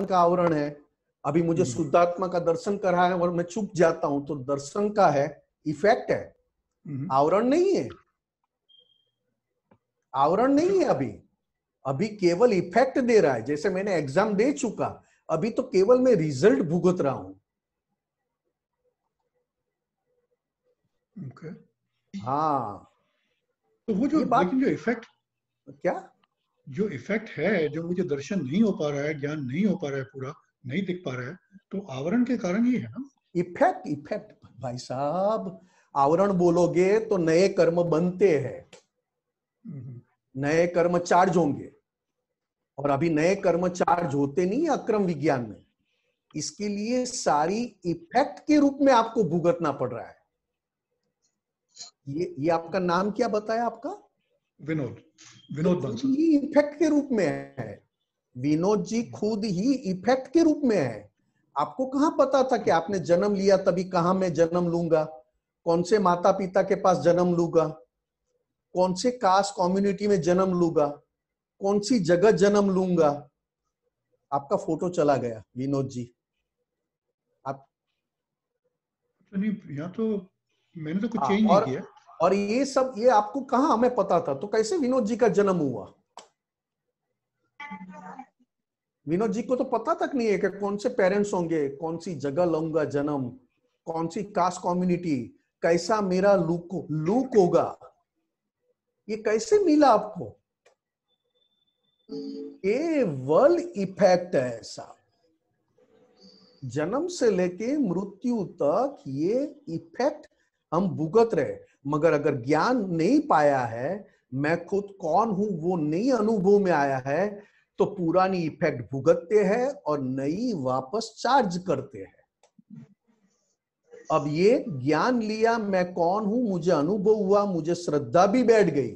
का आवरण है। अभी मुझे शुद्धात्मा का दर्शन करा है और मैं चुप जाता हूं तो दर्शन का है, इफेक्ट है, आवरण नहीं है। आवरण नहीं है अभी, अभी केवल इफेक्ट दे रहा है। जैसे मैंने एग्जाम दे चुका, अभी तो केवल मैं रिजल्ट भुगत रहा हूं। Okay. हाँ, तो वो जो, लेकिन जो इफेक्ट, क्या जो इफेक्ट है, जो मुझे दर्शन नहीं हो पा रहा है, ज्ञान नहीं हो पा रहा है, पूरा नहीं दिख पा रहा है, तो आवरण के कारण ही है ना? इफेक्ट, इफेक्ट भाई साहब, आवरण बोलोगे तो नए कर्म बनते हैं, नए कर्म चार्ज होंगे, और अभी नए कर्म चार्ज होते नहीं अक्रम विज्ञान में। इसके लिए सारी इफेक्ट के रूप में आपको भुगतना पड़ रहा है। ये आपका नाम क्या बताया आपका? विनोद, विनोद खुद बंसल। ही इफेक्ट के रूप में है। विनोद जी खुद ही इफेक्ट के रूप में है। आपको कहां पता था कि आपने जन्म लिया तभी कहां मैं जन्म लूंगा, कौन से माता पिता के पास जन्म लूंगा, कौन से कास्ट कम्युनिटी में जन्म लूंगा, कौन सी जगह जन्म लूंगा। आपका फोटो चला गया विनोद जी। आप नहीं, यहाँ तो मैंने तो कुछ चेंज नहीं किया। और ये सब ये आपको कहां हमें पता था? तो कैसे विनोद जी का जन्म हुआ? विनोद जी को तो पता तक नहीं है कि कौन से पेरेंट्स होंगे, कौन सी जगह लूंगा जन्म, कौन सी कास्ट कम्युनिटी, कैसा मेरा लुक होगा। ये कैसे मिला आपको? केवल इफेक्ट है ऐसा। जन्म से लेके मृत्यु तक ये इफेक्ट हम भुगत रहे। मगर अगर ज्ञान नहीं पाया है, मैं खुद कौन हूं वो नई अनुभव में आया है, तो पुरानी इफेक्ट भुगतते हैं और नई वापस चार्ज करते हैं। अब ये ज्ञान लिया, मैं कौन हूं, मुझे अनुभव हुआ, मुझे श्रद्धा भी बैठ गई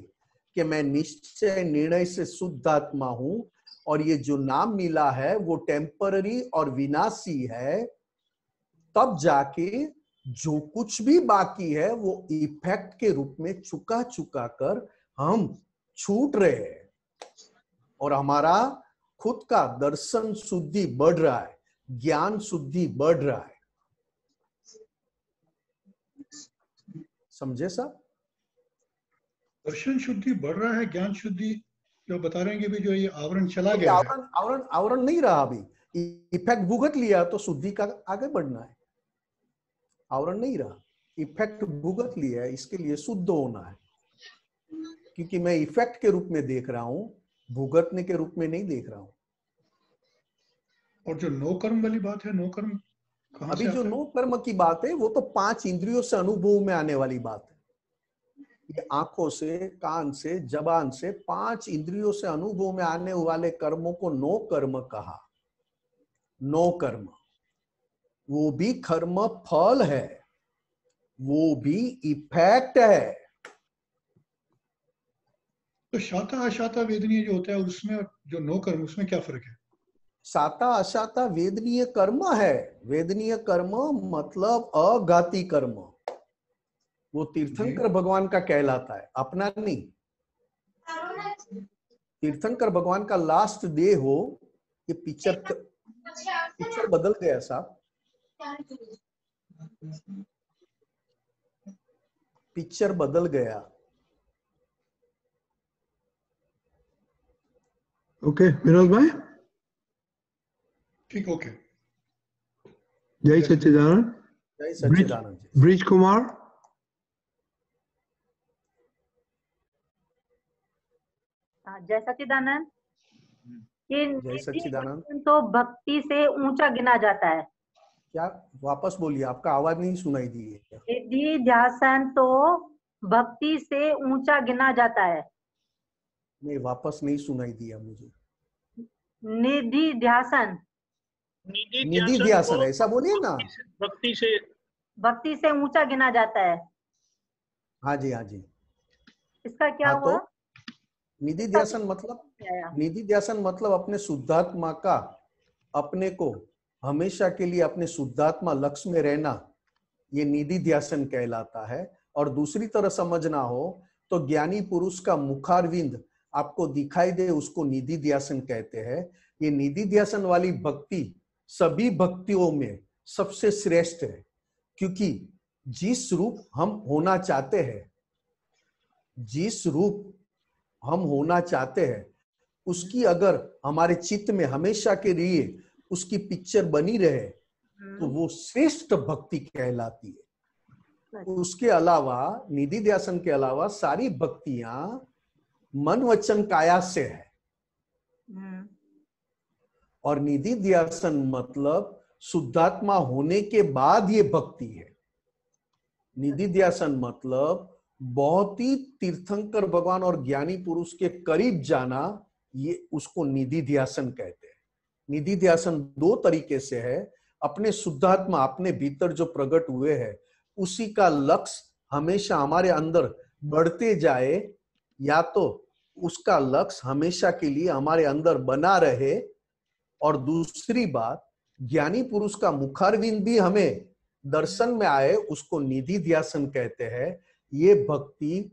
कि मैं निश्चय निर्णय से शुद्ध आत्मा हूं, और ये जो नाम मिला है वो टेम्पररी और विनाशी है। तब जाके जो कुछ भी बाकी है वो इफेक्ट के रूप में चुका चुका कर हम छूट रहे हैं, और हमारा खुद का दर्शन शुद्धि बढ़ रहा है, ज्ञान शुद्धि बढ़ रहा है। समझे साहब? दर्शन शुद्धि बढ़ रहा है, ज्ञान शुद्धि जो बता रहे हैं कि भी जो ये आवरण चला तो गया है, आवरण नहीं रहा। अभी इफेक्ट भुगत लिया तो शुद्धि का आगे बढ़ना है। आवरण नहीं रहा, इफेक्ट भुगत लिया है, इसके लिए शुद्ध होना है। क्योंकि मैं इफेक्ट के रूप में देख रहा हूं, भुगतने के रूप में नहीं देख रहा हूं। और जो नो कर्म वाली बात है, नो कर्म कहां अभी से जो आता है? नो कर्म की बात है वो तो 5 इंद्रियों से अनुभव में आने वाली बात है। ये आंखों से, कान से, जबान से, 5 इंद्रियों से अनुभव में आने वाले कर्मों को नो कर्म कहा। नो कर्म, वो भी कर्म फल है, वो भी इफेक्ट है। तो शाता अशाता वेदनीय जो होता है, उसमें जो नो कर्म, उसमें क्या फर्क है? साता अशाता वेदनीय कर्म है। वेदनीय कर्म मतलब अघाती कर्म, वो तीर्थंकर भगवान का कहलाता है, अपना नहीं। तीर्थंकर भगवान का लास्ट डे हो, ये पिक्चर बदल गया साहब, पिक्चर बदल गया। ओके विनोद भाई, ठीक, ओके। जय सच्चिदानंद। जय सच्चिदानंद जी। ब्रिज कुमार, जय सच्चिदानंद। जय सच्चिदानंद। तो भक्ति से ऊंचा गिना जाता है। क्या? वापस बोलिए, आपका आवाज नहीं सुनाई दी है। निधि ध्यान तो भक्ति से ऊंचा गिना जाता है। नहीं, वापस नहीं सुनाई दिया मुझे। निधि ध्यान, निधि ध्यान ऐसा बोलिए ना। भक्ति से ऊंचा गिना जाता है। हाँ जी, हाँ जी। इसका क्या हुआ? तो निधि ध्यान मतलब, निधि ध्यान मतलब अपने शुद्धात्मा का, अपने को हमेशा के लिए अपने शुद्धात्मा लक्ष्य में रहना, ये निधि ध्यान कहलाता है। और दूसरी तरह समझना हो तो ज्ञानी पुरुष का मुखारविंद आपको दिखाई दे, उसको निधि ध्यान कहते हैं। ये निधि ध्यासन वाली भक्ति सभी भक्तियों में सबसे श्रेष्ठ है, क्योंकि जिस रूप हम होना चाहते हैं, जिस रूप हम होना चाहते हैं, उसकी अगर हमारे चित्त में हमेशा के लिए उसकी पिक्चर बनी रहे तो वो श्रेष्ठ भक्ति कहलाती है। उसके अलावा निधि ध्यासन के अलावा सारी भक्तियां मन वचन काया से है। और निधि ध्यासन मतलब शुद्धात्मा होने के बाद ये भक्ति है। निधि ध्यासन मतलब बहुत ही तीर्थंकर भगवान और ज्ञानी पुरुष के करीब जाना, ये उसको निधि ध्यासन कहते हैं। निधि ध्यासन दो तरीके से है। अपने शुद्धात्मा अपने भीतर जो प्रकट हुए हैं उसी का लक्ष्य हमेशा हमारे अंदर बढ़ते जाए, या तो उसका लक्ष्य हमेशा के लिए हमारे अंदर बना रहे। और दूसरी बात, ज्ञानी पुरुष का मुखारविंद भी हमें दर्शन में आए, उसको निधि ध्यासन कहते हैं। ये भक्ति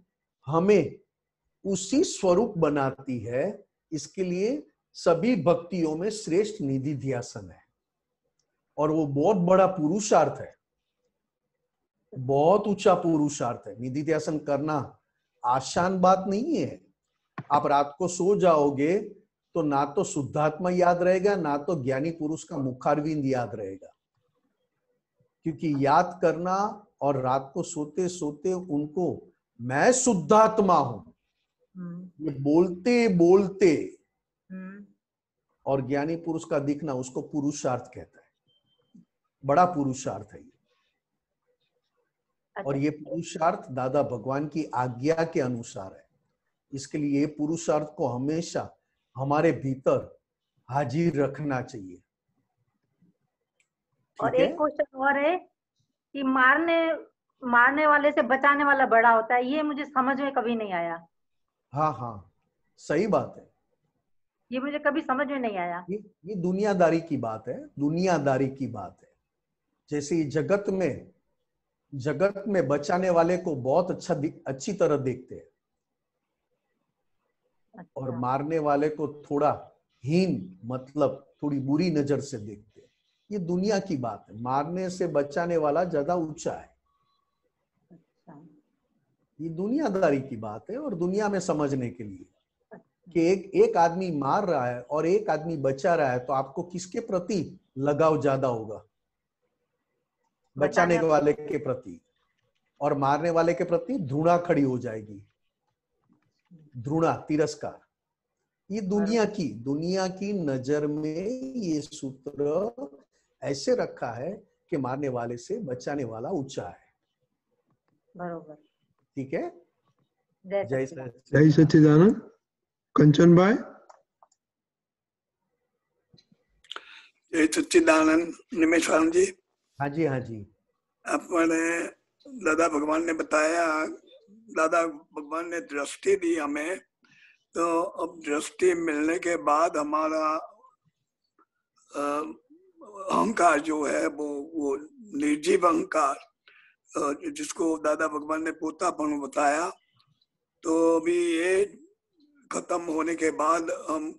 हमें उसी स्वरूप बनाती है। इसके लिए सभी भक्तियों में श्रेष्ठ निधि ध्यासन है, और वो बहुत बड़ा पुरुषार्थ है, बहुत ऊंचा पुरुषार्थ है। निधि ध्यासन करना आसान बात नहीं है। आप रात को सो जाओगे तो ना तो शुद्धात्मा याद रहेगा, ना तो ज्ञानी पुरुष का मुखारविंद याद रहेगा, क्योंकि याद करना और रात को सोते सोते उनको मैं शुद्धात्मा हूं ये बोलते बोलते, और ज्ञानी पुरुष का दिखना, उसको पुरुषार्थ कहता है। बड़ा पुरुषार्थ है ये। और ये पुरुषार्थ दादा भगवान की आज्ञा के अनुसार है। इसके लिए पुरुषार्थ को हमेशा हमारे भीतर हाजिर रखना चाहिए। और एक क्वेश्चन और है कि मारने वाले से बचाने वाला बड़ा होता है, ये मुझे समझ में कभी नहीं आया। हाँ हाँ, सही बात है। ये मुझे कभी समझ में नहीं आया। ये दुनियादारी की बात है, दुनियादारी की बात है। जैसे जगत में बचाने वाले को बहुत अच्छी तरह देखते हैं, और मारने वाले को थोड़ा हीन, मतलब थोड़ी बुरी नजर से देखते हैं। ये दुनिया की बात है। मारने से बचाने वाला ज्यादा ऊंचा है। ये दुनियादारी की बात है, और दुनिया में समझने के लिए कि एक आदमी मार रहा है और एक आदमी बचा रहा है, तो आपको किसके प्रति लगाव ज्यादा होगा? बचाने वाले के प्रति। और मारने वाले के प्रति घृणा खड़ी हो जाएगी, घृणा, तिरस्कार। ये दुनिया की नजर में ये सूत्र ऐसे रखा है कि मारने वाले से बचाने वाला ऊंचा है। बरोबर, ठीक है। जय सच्चिदानंद। कंचन भाई। जय सच्चिदानंद। निमेश्वरन जी। हाँ जी, हाँ जी। अपने दादा भगवान ने बताया, दादा भगवान ने दृष्टि दी हमें, तो अब दृष्टि मिलने के बाद हमारा अहंकार जो है वो निर्जीव अहंकार, जिसको दादा भगवान ने पोतापन बताया, तो अभी ये खत्म होने के बाद हम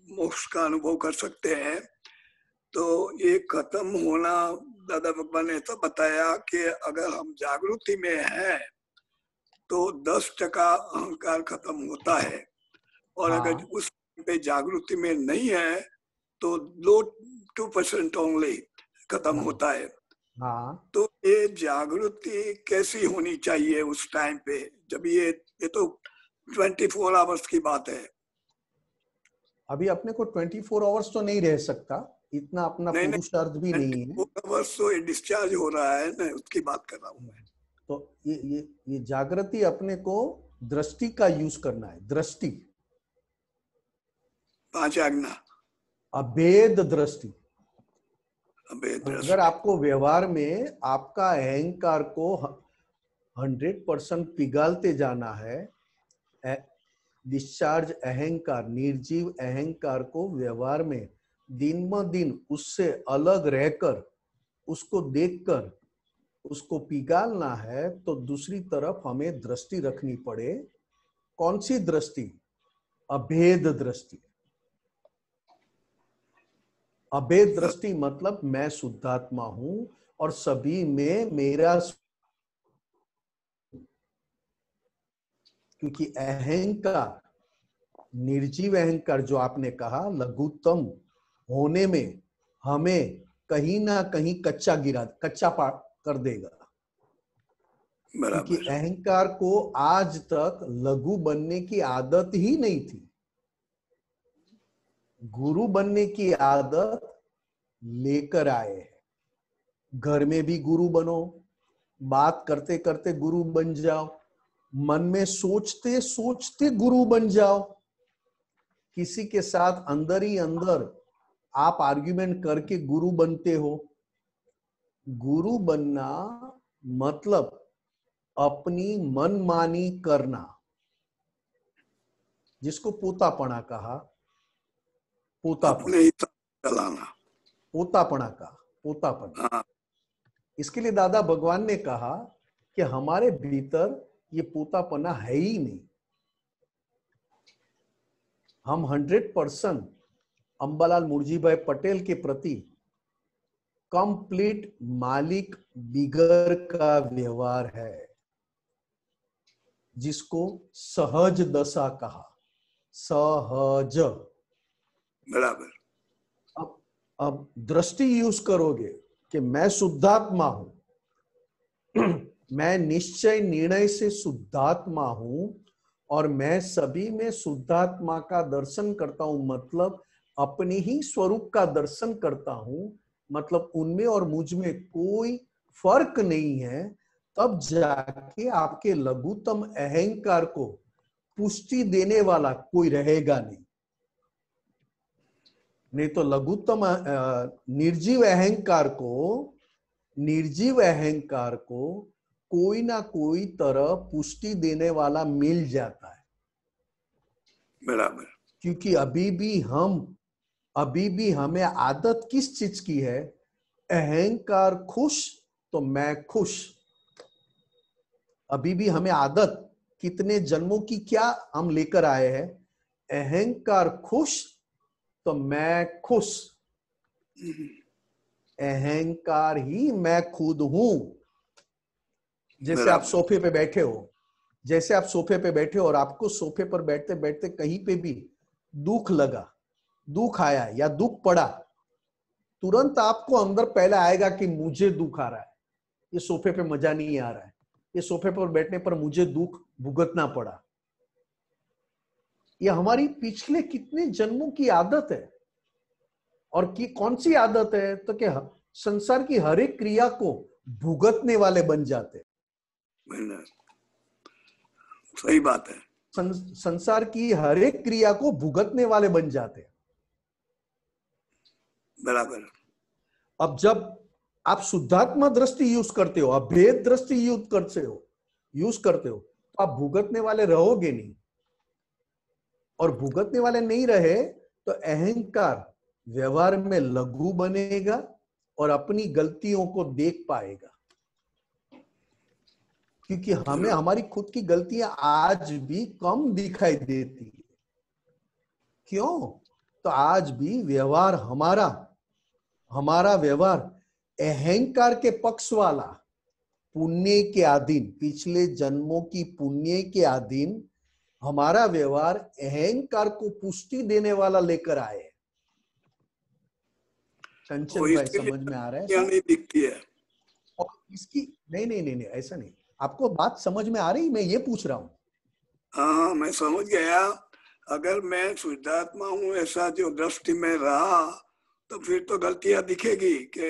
मोक्ष का अनुभव कर सकते हैं। तो ये खत्म होना, दादा भगवान ने ऐसा बताया कि अगर हम जागृति में हैं तो 10% अहंकार खत्म होता है, और अगर उस पे जागृति में नहीं है तो 2% ओनली खत्म होता है। तो ये जागृति कैसी होनी चाहिए उस टाइम पे, जब ये तो 24 आवर्स की बात है। अभी अपने को 24 आवर्स तो नहीं रह सकता, इतना अपना पुरुषार्थ भी नहीं है। 24 आवर्स तो डिस्चार्ज हो रहा है ना, उसकी बात कर रहा हूँ मैं। तो ये जागृति अपने को दृष्टि का यूज करना है। दृष्टि, 5 आज्ञा, अभेद दृष्टि। अगर आपको व्यवहार में आपका अहंकार को 100% पिघालते जाना है, डिस्चार्ज अहंकार, निर्जीव अहंकार को व्यवहार में दिन ब दिन उससे अलग रहकर, उसको देखकर उसको पिघालना है, तो दूसरी तरफ हमें दृष्टि रखनी पड़े। कौन सी दृष्टि? अभेद दृष्टि। अभेद दृष्टि मतलब मैं शुद्धात्मा हूं और सभी में मेरा, क्योंकि अहंकार, निर्जीव अहंकार जो आपने कहा, लघुत्तम होने में हमें कहीं ना कहीं कच्चा कर देगा। क्योंकि अहंकार को आज तक लघु बनने की आदत ही नहीं थी। गुरु बनने की आदत लेकर आए हैं। घर में भी गुरु बनो, बात करते करते गुरु बन जाओ, मन में सोचते सोचते गुरु बन जाओ। किसी के साथ अंदर ही अंदर आप आर्ग्यूमेंट करके गुरु बनते हो। गुरु बनना मतलब अपनी मनमानी करना, जिसको पोतापना कहा, पोतापना। इसके लिए दादा भगवान ने कहा कि हमारे भीतर ये पोतापना है ही नहीं। हम 100% अंबालाल मुर्जीभाई पटेल के प्रति कंप्लीट मालिक बिगर का व्यवहार है, जिसको सहज दशा कहा। सहज, बराबर। अब दृष्टि यूज करोगे कि मैं शुद्धात्मा हूं, मैं निश्चय निर्णय से शुद्धात्मा हूं और मैं सभी में शुद्धात्मा का दर्शन करता हूं, मतलब अपने ही स्वरूप का दर्शन करता हूं, मतलब उनमें और मुझ में कोई फर्क नहीं है। तब जाके आपके लघुतम अहंकार को पुष्टि देने वाला कोई रहेगा नहीं। नहीं तो लघुतम निर्जीव अहंकार को कोई ना कोई तरह पुष्टि देने वाला मिल जाता है। बराबर। क्योंकि अभी भी हमें आदत किस चीज की है? अहंकार खुश तो मैं खुश। अभी भी हमें आदत कितने जन्मों की क्या हम लेकर आए हैं? अहंकार खुश तो मैं खुश। अहंकार ही मैं खुद हूं। जैसे आप सोफे पे बैठे हो और आपको सोफे पर बैठते बैठते कहीं पे भी दुख लगा, दुख आया या दुख पड़ा, तुरंत आपको अंदर पहले आएगा कि मुझे दुख आ रहा है, ये सोफे पे मजा नहीं आ रहा है, ये सोफे पर बैठने पर मुझे दुख भुगतना पड़ा। ये हमारी पिछले कितने जन्मों की आदत है। और कौन सी आदत है? तो कि संसार की हर एक क्रिया को भुगतने वाले बन जाते। सही बात है। संसार की हर एक क्रिया को भुगतने वाले बन जाते। बराबर। अब जब आप शुद्धात्मा दृष्टि यूज करते हो, अभेद दृष्टि यूज करते हो, तो आप भुगतने वाले रहोगे नहीं। और भुगतने वाले नहीं रहे तो अहंकार व्यवहार में लघु बनेगा और अपनी गलतियों को देख पाएगा। क्योंकि हमें हमारी खुद की गलतियां आज भी कम दिखाई देती है। क्यों? तो आज भी व्यवहार हमारा व्यवहार अहंकार के पक्ष वाला, पुण्य के अधीन, पिछले जन्मों की पुण्य के अधीन हमारा व्यवहार अहंकार को पुष्टि देने वाला लेकर आए। कंचन भाई समझ में आ रहा है? नहीं दिखती है। और इसकी नहीं ऐसा नहीं। आपको बात समझ में आ रही? मैं ये पूछ रहा हूँ। हाँ, मैं समझ गया। अगर मैं शुद्धात्मा हूँ ऐसा जो दृष्टि में रहा तो फिर तो गलतियां दिखेगी कि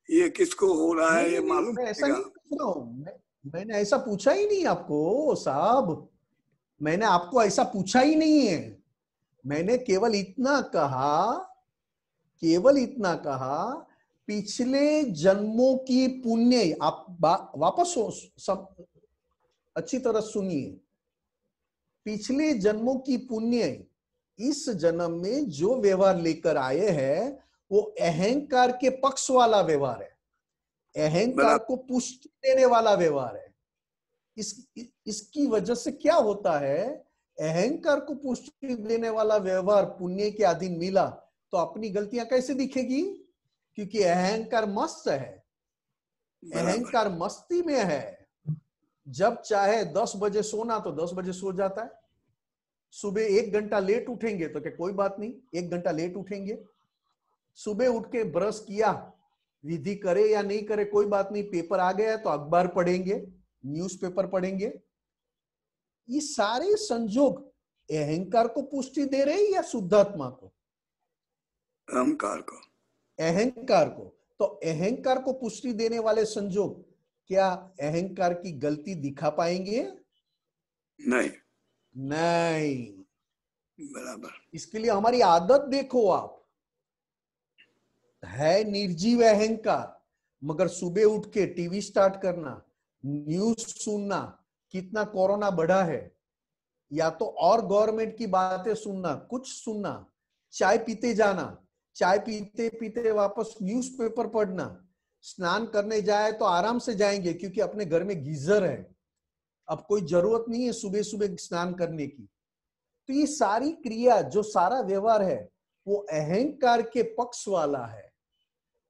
ये किसको हो रहा है, ये मालूम मैं ऐसा नहीं पूछ रहा हूँ। मैंने ऐसा पूछा ही नहीं आपको साहब। मैंने आपको ऐसा पूछा ही नहीं है। मैंने केवल इतना कहा पिछले जन्मों की पुण्य, आप वापस सब अच्छी तरह सुनिए। पिछले जन्मों की पुण्य इस जन्म में जो व्यवहार लेकर आए हैं वो अहंकार के पक्ष वाला व्यवहार है, अहंकार को पुष्टि देने वाला व्यवहार है। इसकी वजह से क्या होता है? अहंकार को पुष्टि देने वाला व्यवहार पुण्य के अधीन मिला तो अपनी गलतियां कैसे दिखेगी? क्योंकि अहंकार मस्त है, अहंकार मस्ती में है। जब चाहे 10 बजे सोना तो 10 बजे सो जाता है। सुबह 1 घंटा लेट उठेंगे तो क्या कोई बात नहीं, 1 घंटा लेट उठेंगे। सुबह उठ के ब्रश किया, विधि करे या नहीं करे कोई बात नहीं, पेपर आ गया तो अखबार पढ़ेंगे, न्यूज़पेपर पढ़ेंगे। ये सारे संजोग अहंकार को पुष्टि दे रहे या शुद्धात्मा को? अहंकार को। अहंकार को। तो अहंकार को पुष्टि देने वाले संजोग क्या अहंकार की गलती दिखा पाएंगे? नहीं। नहीं। बराबर। इसके लिए हमारी आदत देखो आप, है निर्जीव अहंकार, मगर सुबह उठ के टीवी स्टार्ट करना, न्यूज सुनना, कितना कोरोना बढ़ा है, या तो और गवर्नमेंट की बातें सुनना, कुछ सुनना, चाय पीते जाना, चाय पीते पीते वापस न्यूज़पेपर पढ़ना, स्नान करने जाए तो आराम से जाएंगे क्योंकि अपने घर में गीजर है, अब कोई जरूरत नहीं है सुबह सुबह स्नान करने की। तो ये सारी क्रिया, जो सारा व्यवहार है, वो अहंकार के पक्ष वाला है।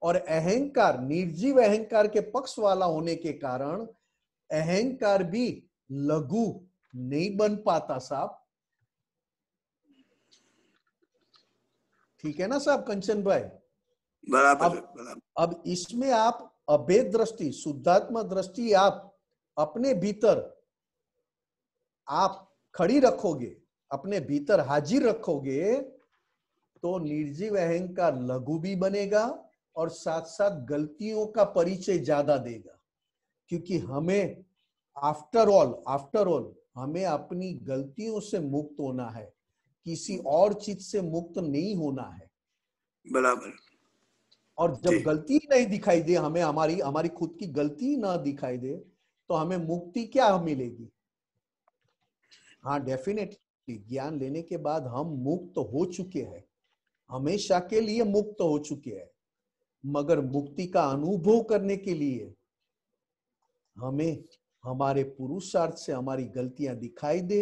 और अहंकार, निर्जीव अहंकार के पक्ष वाला होने के कारण अहंकार भी लघु नहीं बन पाता साहब। ठीक है ना साहब कंचन भाई? बराबर। अब इसमें आप अभेद दृष्टि, शुद्धात्मा दृष्टि आप अपने भीतर आप खड़ी रखोगे, अपने भीतर हाजिर रखोगे, तो निर्जीव अहंकार लघु भी बनेगा और साथ साथ गलतियों का परिचय ज्यादा देगा। क्योंकि हमें आफ्टर ऑल हमें अपनी गलतियों से मुक्त होना है, किसी और चीज से मुक्त नहीं होना है। बराबर। और जब गलती नहीं दिखाई दे हमें, हमारी खुद की गलती ना दिखाई दे, तो हमें मुक्ति क्या मिलेगी? हाँ, डेफिनेटली ज्ञान लेने के बाद हम मुक्त हो चुके हैं, हमेशा के लिए मुक्त हो चुके हैं। मगर मुक्ति का अनुभव करने के लिए हमें हमारे पुरुषार्थ से हमारी गलतियां दिखाई दे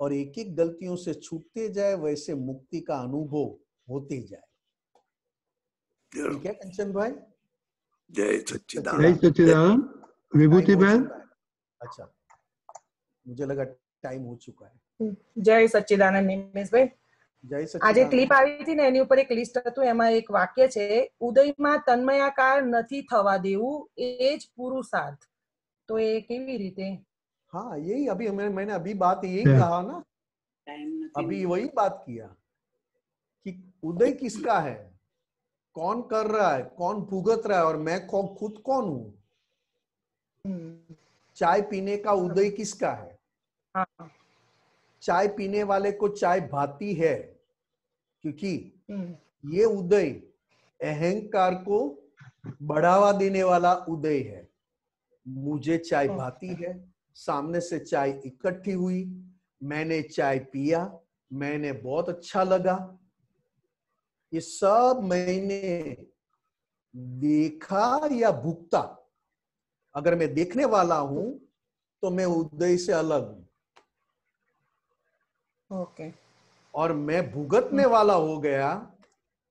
और एक एक गलतियों से छूटते जाए, वैसे मुक्ति का अनुभव होते जाए। ठीक है कंचन भाई? जय सच्चिदानंद। जय सच्चिदानंद। विभूति बहन। अच्छा, मुझे लगा टाइम हो चुका है। જય સચ્ચિદાનંદ નિમેશભાઈ, જય આજે સચ્ચિદાનંદ। ક્લિપ આવી હતી ને એની ઉપર એક લિસ્ટ હતું, એમાં એક વાક્ય છે, ઉદયમાં તન્મયાકાર નથી થવા દેવું એ જ પુરુષાર્થ। તો એ કેવી રીતે? हाँ, यही अभी मैंने अभी बात यही कहा ना, अभी वही बात किया कि उदय किसका है, कौन कर रहा है, कौन भुगत रहा है, और मैं खुद कौन हूं। चाय पीने का उदय किसका है? हाँ। चाय पीने वाले को चाय भाती है, क्योंकि ये उदय अहंकार को बढ़ावा देने वाला उदय है। मुझे चाय भाती है, सामने से चाय इकट्ठी हुई, मैंने चाय पिया, मैंने बहुत अच्छा लगा, ये सब मैंने देखा या भुगता। अगर मैं देखने वाला हूं तो मैं उदय से अलग हूं। ओके। और मैं भुगतने वाला हो गया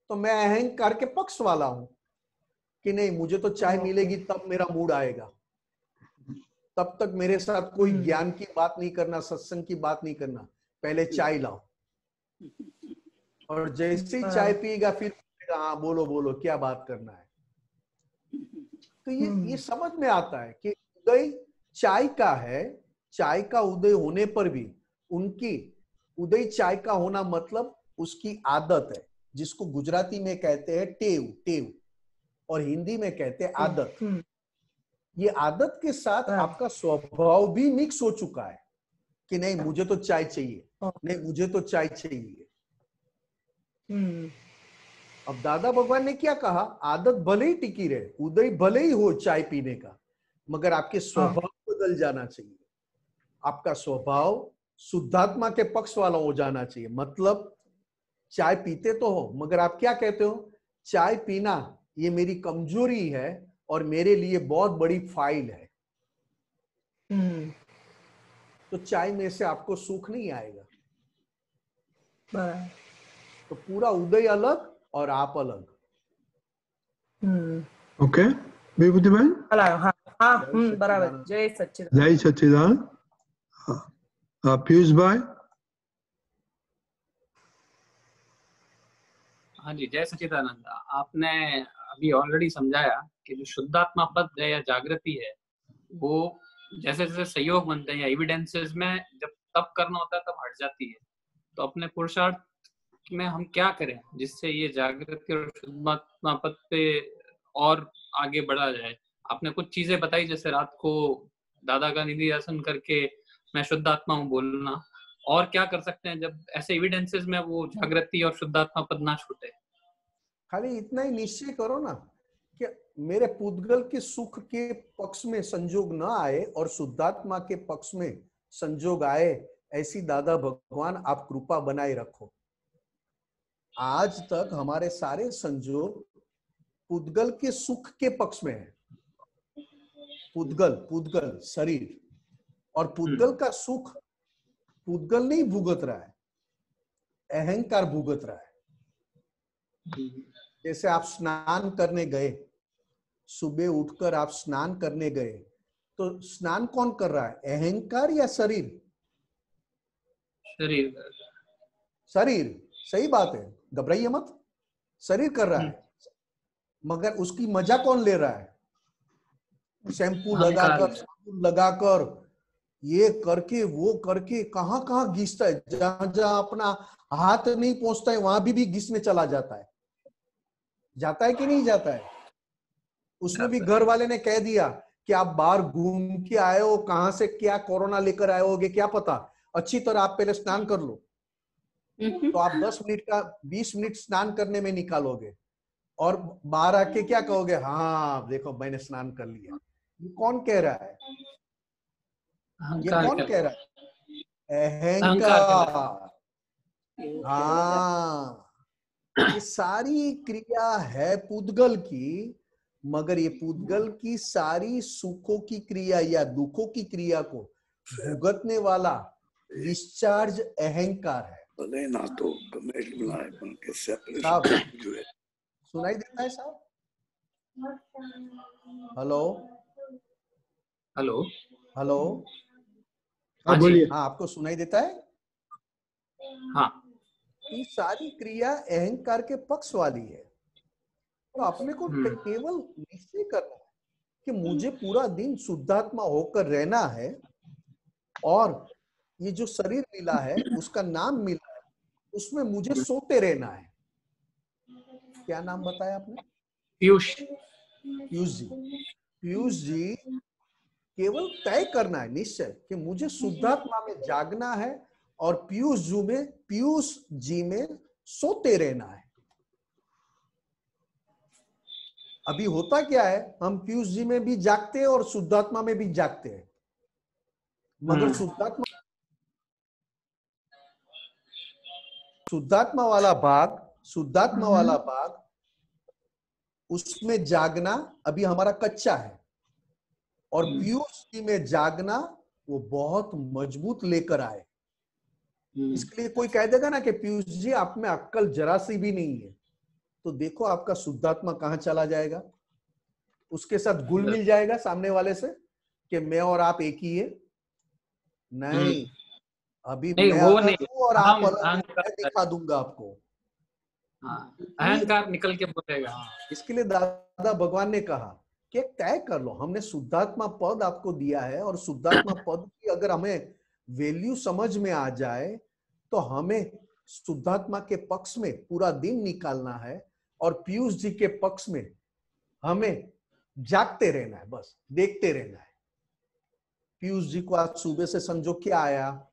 तो मैं अहंकार के पक्ष वाला हूं कि नहीं, मुझे तो चाय मिलेगी तब मेरा मूड आएगा, तब तक मेरे साथ कोई ज्ञान की बात नहीं करना, सत्संग की बात नहीं करना, पहले चाय लाओ। और जैसे ही चाय पिएगा फिर हाँ बोलो बोलो क्या बात करना है। तो ये समझ में आता है कि उदय चाय का है। चाय का उदय होने पर भी उनकी उदय चाय का होना मतलब उसकी आदत है, जिसको गुजराती में कहते हैं टेव और हिंदी में कहते हैं आदत। ये आदत के साथ आपका स्वभाव भी मिक्स हो चुका है कि नहीं मुझे तो चाय चाहिए, नहीं मुझे तो चाय चाहिए। अब दादा भगवान ने क्या कहा, आदत भले ही टिकी रहे, उदय भले ही हो चाय पीने का, मगर आपके स्वभाव बदल जाना चाहिए। आपका स्वभाव शुद्धात्मा के पक्ष वाला हो जाना चाहिए। मतलब चाय पीते तो हो, मगर आप क्या कहते हो, चाय पीना ये मेरी कमजोरी है और मेरे लिए बहुत बड़ी फाइल है। तो चाय में से आपको सुख नहीं आएगा। तो पूरा उदय अलग और आप अलग। ओके विभूति बहन। हाँ हाँ बराबर। सच्चिदानंद। जय सच्चिदानंद। जय सच्चिदानंद। पीयूष भाई। हाँ जी, जय सच्चिदानंद। आपने अभी ऑलरेडी समझाया कि जो शुद्धात्मा पद है या जागृति है, वो जैसे जैसे सहयोग बनते हैं या एविडेंसेस में जब तब करना होता है तब हट जाती है। तो अपने पुरुषार्थ में हम क्या करें जिससे ये जागृति और शुद्धात्मा पद पे और आगे बढ़ा जाए? आपने कुछ चीजें बताई, जैसे रात को दादा का निधि आसन करके मैं शुद्धात्मा हूँ बोलना, और क्या कर सकते हैं जब ऐसे एविडेंसेस में वो जागृति और शुद्धात्मा पद ना छूटे? खाली इतना ही निश्चय करो ना कि मेरे पुद्गल के सुख के पक्ष में संजोग न आए और शुद्धात्मा के पक्ष में संजोग आए, ऐसी दादा भगवान आप कृपा बनाए रखो। आज तक हमारे सारे संजोग पुद्गल के सुख के पक्ष में है। पुद्गल शरीर, और पुद्गल का सुख पुद्गल नहीं भुगत रहा है, अहंकार भुगत रहा है। जैसे आप स्नान करने गए, सुबह उठकर आप स्नान करने गए, तो स्नान कौन कर रहा है, अहंकार या शरीर? शरीर। सही बात है, घबराइए मत, शरीर कर रहा है। मगर उसकी मजा कौन ले रहा है? शैम्पू लगाकर ये करके वो करके कहां घिसता है, जहां जहां अपना हाथ नहीं पहुंचता है वहां भी घिसने चला जाता है। जाता है कि नहीं जाता है? उसमें भी घर वाले ने कह दिया कि आप बाहर घूम के आए हो, कहां से क्या कोरोना लेकर आए होगे क्या पता, अच्छी तरह आप पहले स्नान कर लो। तो आप 10 मिनट का 20 मिनट स्नान करने में निकालोगे और बाहर आके क्या कहोगे, हाँ देखो मैंने स्नान कर लिया। ये कौन कह रहा है? ये कौन कह रहा है? अहंकार। हाँ, ये सारी क्रिया है पुद्गल की, मगर ये पुद्गल की सारी सुखों की क्रिया या दुखों की क्रिया को भुगतने वाला डिस्चार्ज अहंकार है। ना तो साहब सुनाई देता है साहब? हेलो हेलो हाँ बोलिए। हाँ आपको सुनाई देता है? हाँ। ये सारी क्रिया अहंकार के पक्ष वाली है। तो अपने को केवल निश्चय करना है कि मुझे पूरा दिन शुद्धात्मा होकर रहना है, और ये जो शरीर मिला है उसका नाम मिला है, उसमें मुझे सोते रहना है। क्या नाम बताया आपने? पीयूष जी केवल तय करना है निश्चय कि मुझे शुद्धात्मा में जागना है और पीयूष जी में सोते रहना है। अभी होता क्या है, हम पीयूष जी में भी जागते हैं और शुद्धात्मा में भी जागते हैं, मगर शुद्धात्मा वाला भाग उसमें जागना अभी हमारा कच्चा है, और पीयूष जी में जागना वो बहुत मजबूत लेकर आए। इसके लिए कोई कह देगा ना कि पीयूष जी आप में अक्कल जरा सी भी नहीं है, तो देखो आपका शुद्धात्मा कहां चला जाएगा, उसके साथ घुल मिल जाएगा सामने वाले से कि मैं और आप एक ही है। नहीं, अभी मैं अलग हूं और आप अलग हैं, मैं दिखा दूंगा आपको। अहंकार निकल के बोलेगा। इसके लिए दादा भगवान ने कहा कि तय कर लो, हमने शुद्धात्मा पद आपको दिया है, और शुद्धात्मा पद की अगर हमें वैल्यू समझ में आ जाए तो हमें शुद्धात्मा के पक्ष में पूरा दिन निकालना है, और पीयूष जी के पक्ष में हमें जागते रहना है, बस देखते रहना है। पीयूष जी को आज सुबह से संजोग क्या आया,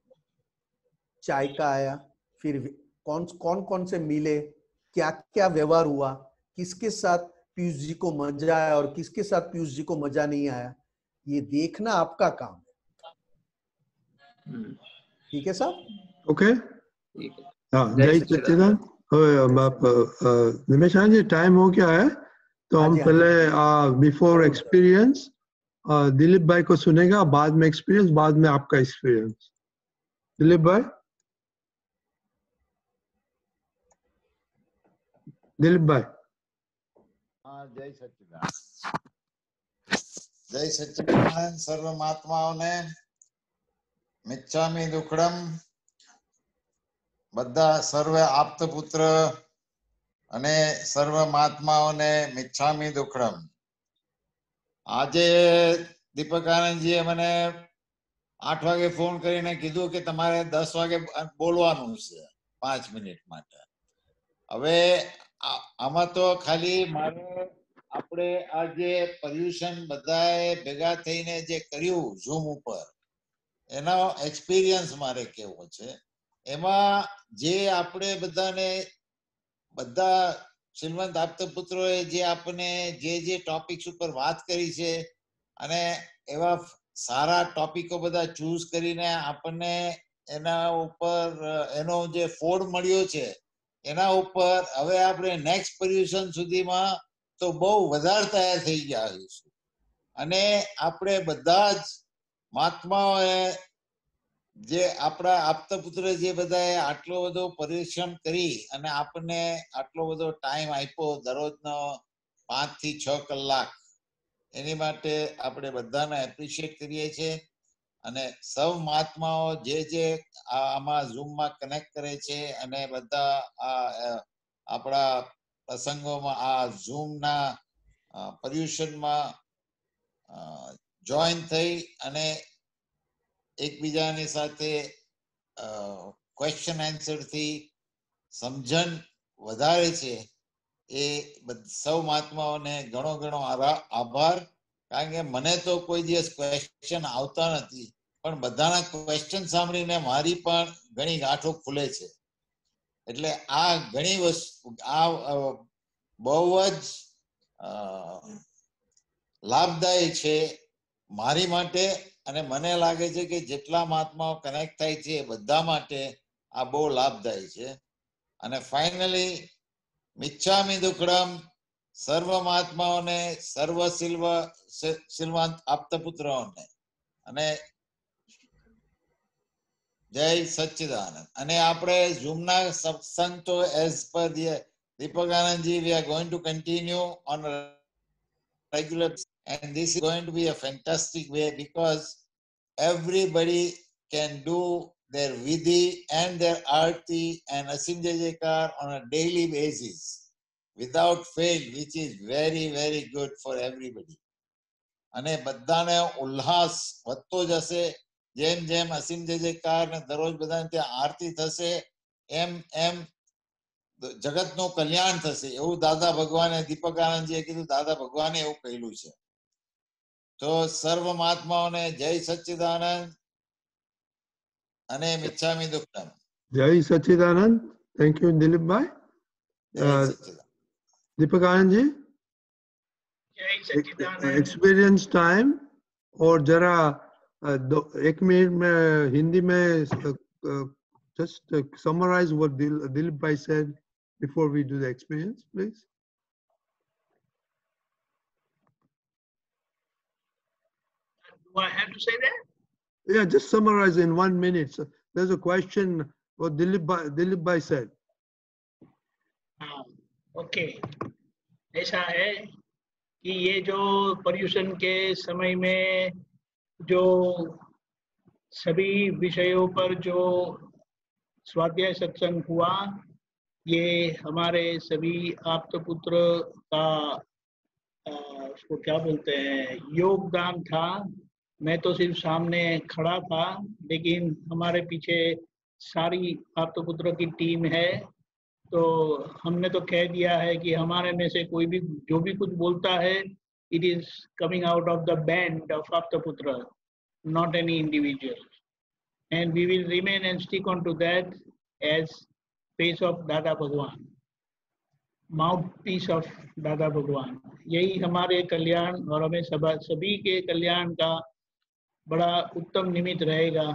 चाय का आया, फिर कौन से मिले, क्या क्या व्यवहार हुआ, किसके साथ पीयूष जी को मजा आया और किसके साथ पीयूष जी को मजा नहीं आया, ये देखना आपका काम है। ठीक है साहब? ओके। हाँ, जय सच्चिदानंद। निमेशान जी टाइम हो गया है, तो हम पहले बिफोर एक्सपीरियंस दिलीप भाई को सुनेगा, बाद में एक्सपीरियंस, बाद में आपका एक्सपीरियंस। दिलीप भाई। दिलीप भाई। हाँ, जय सच्चिदानंद। जय सच्चिदानंद सर्व महात्माओने मिच्छामी दुक्कड़म બધા સર્વ આપ્ત પુત્ર અને સર્વ મહાત્માઓને મિચ્છામી દુક્કડમ। આજે દીપક આનંદજીએ મને 8 વાગે ફોન કરીને કીધું કે તમારે 10 વાગે બોલવાનું છે 5 મિનિટ માટે। હવે આમાં તો ખાલી મારે આપણે આ જે પર્યુષણ બધાએ ભેગા થઈને જે કર્યું ઝૂમ ઉપર એનો એક્સપિરિયન્સ મારે કેવો છે। એમાં જે આપણે બધાને બધા શ્રીમંત આપત પુત્રોએ જે આપણને જે ટોપિક્સ ઉપર વાત કરી છે અને એવા સારા ટોપિકો બધા ચૂઝ કરીને આપણને એના ઉપર એનો જે ફોડ મળ્યો છે એના ઉપર હવે આપણે નેક્સ્ટ પર્યુષણ સુધીમાં તો બહુ વધારે તૈયાર થઈ ગયા છું। અને આપણે બધા જ મહાત્માઓએ જે આપણા આપત પુત્ર જે બધાએ આટલો બધો પરિશ્રમ કરી અને આપણને આટલો બધો ટાઈમ આપ્યો દરરોજનો 5 થી 6 કલાક, એની માટે આપણે બધાને એપ્રિશિએટ કરીએ છીએ। અને સૌ મહાત્માઓ જે આમાં ઝૂમમાં કનેક્ટ કરે છે અને બધા આપણા પ્રસંગોમાં આ ઝૂમના પર્યુષણમાં જોઈન થઈ અને એકબીજાની સાથે ક્વેશ્ચન આન્સર થી સમજણ વધારે છે એ સૌ મહાત્માઓને ઘણો ઘણો આભાર। કારણ કે મને તો કોઈ દિવસ ક્વેશ્ચન આવતા નથી પણ બધાના ક્વેશ્ચન સાંભળીને મારી પણ ઘણી ગાંઠો ખુલે છે। એટલે આ ઘણી વસ્તુ આ બહુ જ લાભદાયી છે મારી માટે અને મને લાગે છે કે જેટલા મહાત્માઓ કનેક્ટ થાય છે બધા માટે આ બહુ લાભદાયી છે। અને ફાઇનલી મિચ્છામી દુક્કડમ સર્વ મહાત્માઓને સર્વ સિલવંત આપત પુત્રોને અને જય સચ્ચિદાનંદ। અને આપણે ઝૂમના સત્સંગ તો as per Deepak Anandji we are going to continue on a regular and this is going to be a fantastic way because everybody can do their vidhi and their arti and asim jayakar on a daily basis without fail, which is very very good for everybody। અને બધાને ઉલ્લાસ વધતો જશે જેમ જેમ અસીમ જયકાર ને દરરોજ બધાને ત્યાં આરતી થશે એમ એમ જગતનું કલ્યાણ થશે એવું દાદા ભગવાને દીપક આનંદજીએ કીધું। દાદા ભગવાને એવું કહેલું છે। તો સર્વ મહાત્માઓને જય સચ્ચિદાનંદ અને મિચ્છામી દુક્કડમ। જય Sachchidanand. Thank you Dilipbhai. Deepak Anand ji, experience time और जरा 1 मिनट में हिंदी में just summarize what Dilip bhai said before we do the experience, please. Do I have to say that? Yeah, just summarize in 1 minute. So there's a question what Dilip bhai said. Okay, ऐसा है कि ये जो पर्यूषण के समय में जो सभी विषयों पर जो स्वाध्याय सत्संग हुआ ये हमारे सभी आप्त पुत्र का उसको क्या बोलते हैं योगदान था। मैं तो सिर्फ सामने खड़ा था लेकिन हमारे पीछे सारी आप्त पुत्रों की टीम है। तो हमने तो कह दिया है कि हमारे में से कोई भी जो भी कुछ बोलता है it is coming out of the band of Aptaputra, not any individual, and we will remain and stick on to that as face of Dada Bhagwan, mouth piece of Dada भगवान। यही हमारे कल्याण और हमें सभी के कल्याण का बड़ा उत्तम निमित्त रहेगा।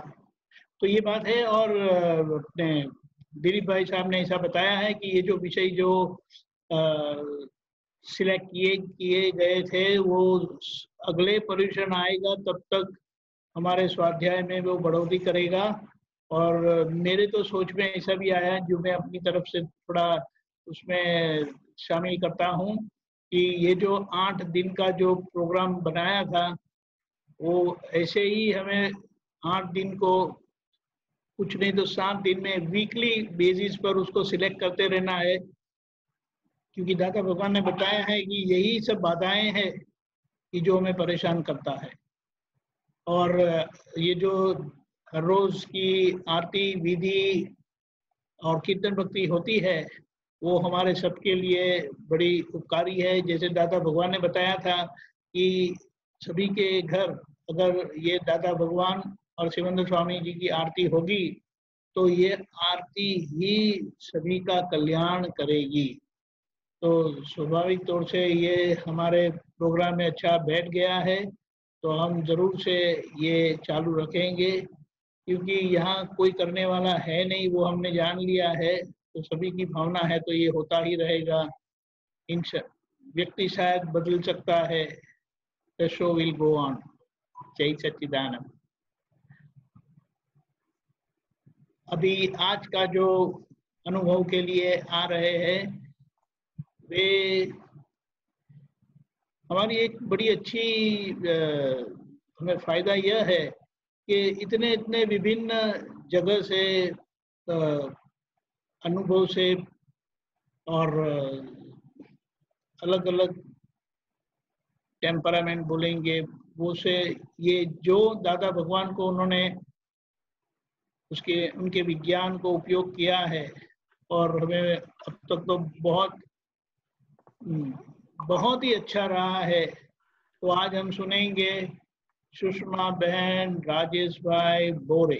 तो ये बात है। और अपने दिलीप भाई साहब ने ऐसा बताया है कि ये जो विषय जो सिलेक्ट किए गए थे वो अगले पर्यूषण आएगा तब तक हमारे स्वाध्याय में वो बढ़ोतरी करेगा। और मेरे तो सोच में ऐसा भी आया जो मैं अपनी तरफ से थोड़ा उसमें शामिल करता हूँ कि ये जो 8 दिन का जो प्रोग्राम बनाया था वो ऐसे ही हमें 8 दिन को कुछ नहीं तो 7 दिन में वीकली बेसिस पर उसको सिलेक्ट करते रहना है, क्योंकि दादा भगवान ने बताया है कि यही सब बाधाएं हैं कि जो हमें परेशान करता है। और ये जो हर रोज की आरती विधि और कीर्तन भक्ति होती है वो हमारे सबके लिए बड़ी उपकारी है। जैसे दादा भगवान ने बताया था कि सभी के घर अगर ये दादा भगवान और शिवानंद स्वामी जी की आरती होगी तो ये आरती ही सभी का कल्याण करेगी। तो स्वाभाविक तौर से ये हमारे प्रोग्राम में अच्छा बैठ गया है, तो हम जरूर से ये चालू रखेंगे, क्योंकि यहाँ कोई करने वाला है नहीं, वो हमने जान लिया है। तो सभी की भावना है तो ये होता ही रहेगा। व्यक्ति शायद बदल सकता है, the show will go on। जय सच्चिदानंद। अभी आज का जो अनुभव के लिए आ रहे हैं वे हमारी एक बड़ी अच्छी हमें फायदा यह है कि इतने विभिन्न जगह से अनुभव से और अलग अलग टेम्परामेंट बोलेंगे वो से ये जो दादा भगवान को उन्होंने उनके विज्ञान को उपयोग किया है और हमें अब तक तो बहुत ही अच्छा रहा है। तो आज हम सुनेंगे सुषमा बहन राजेश भाई बोरे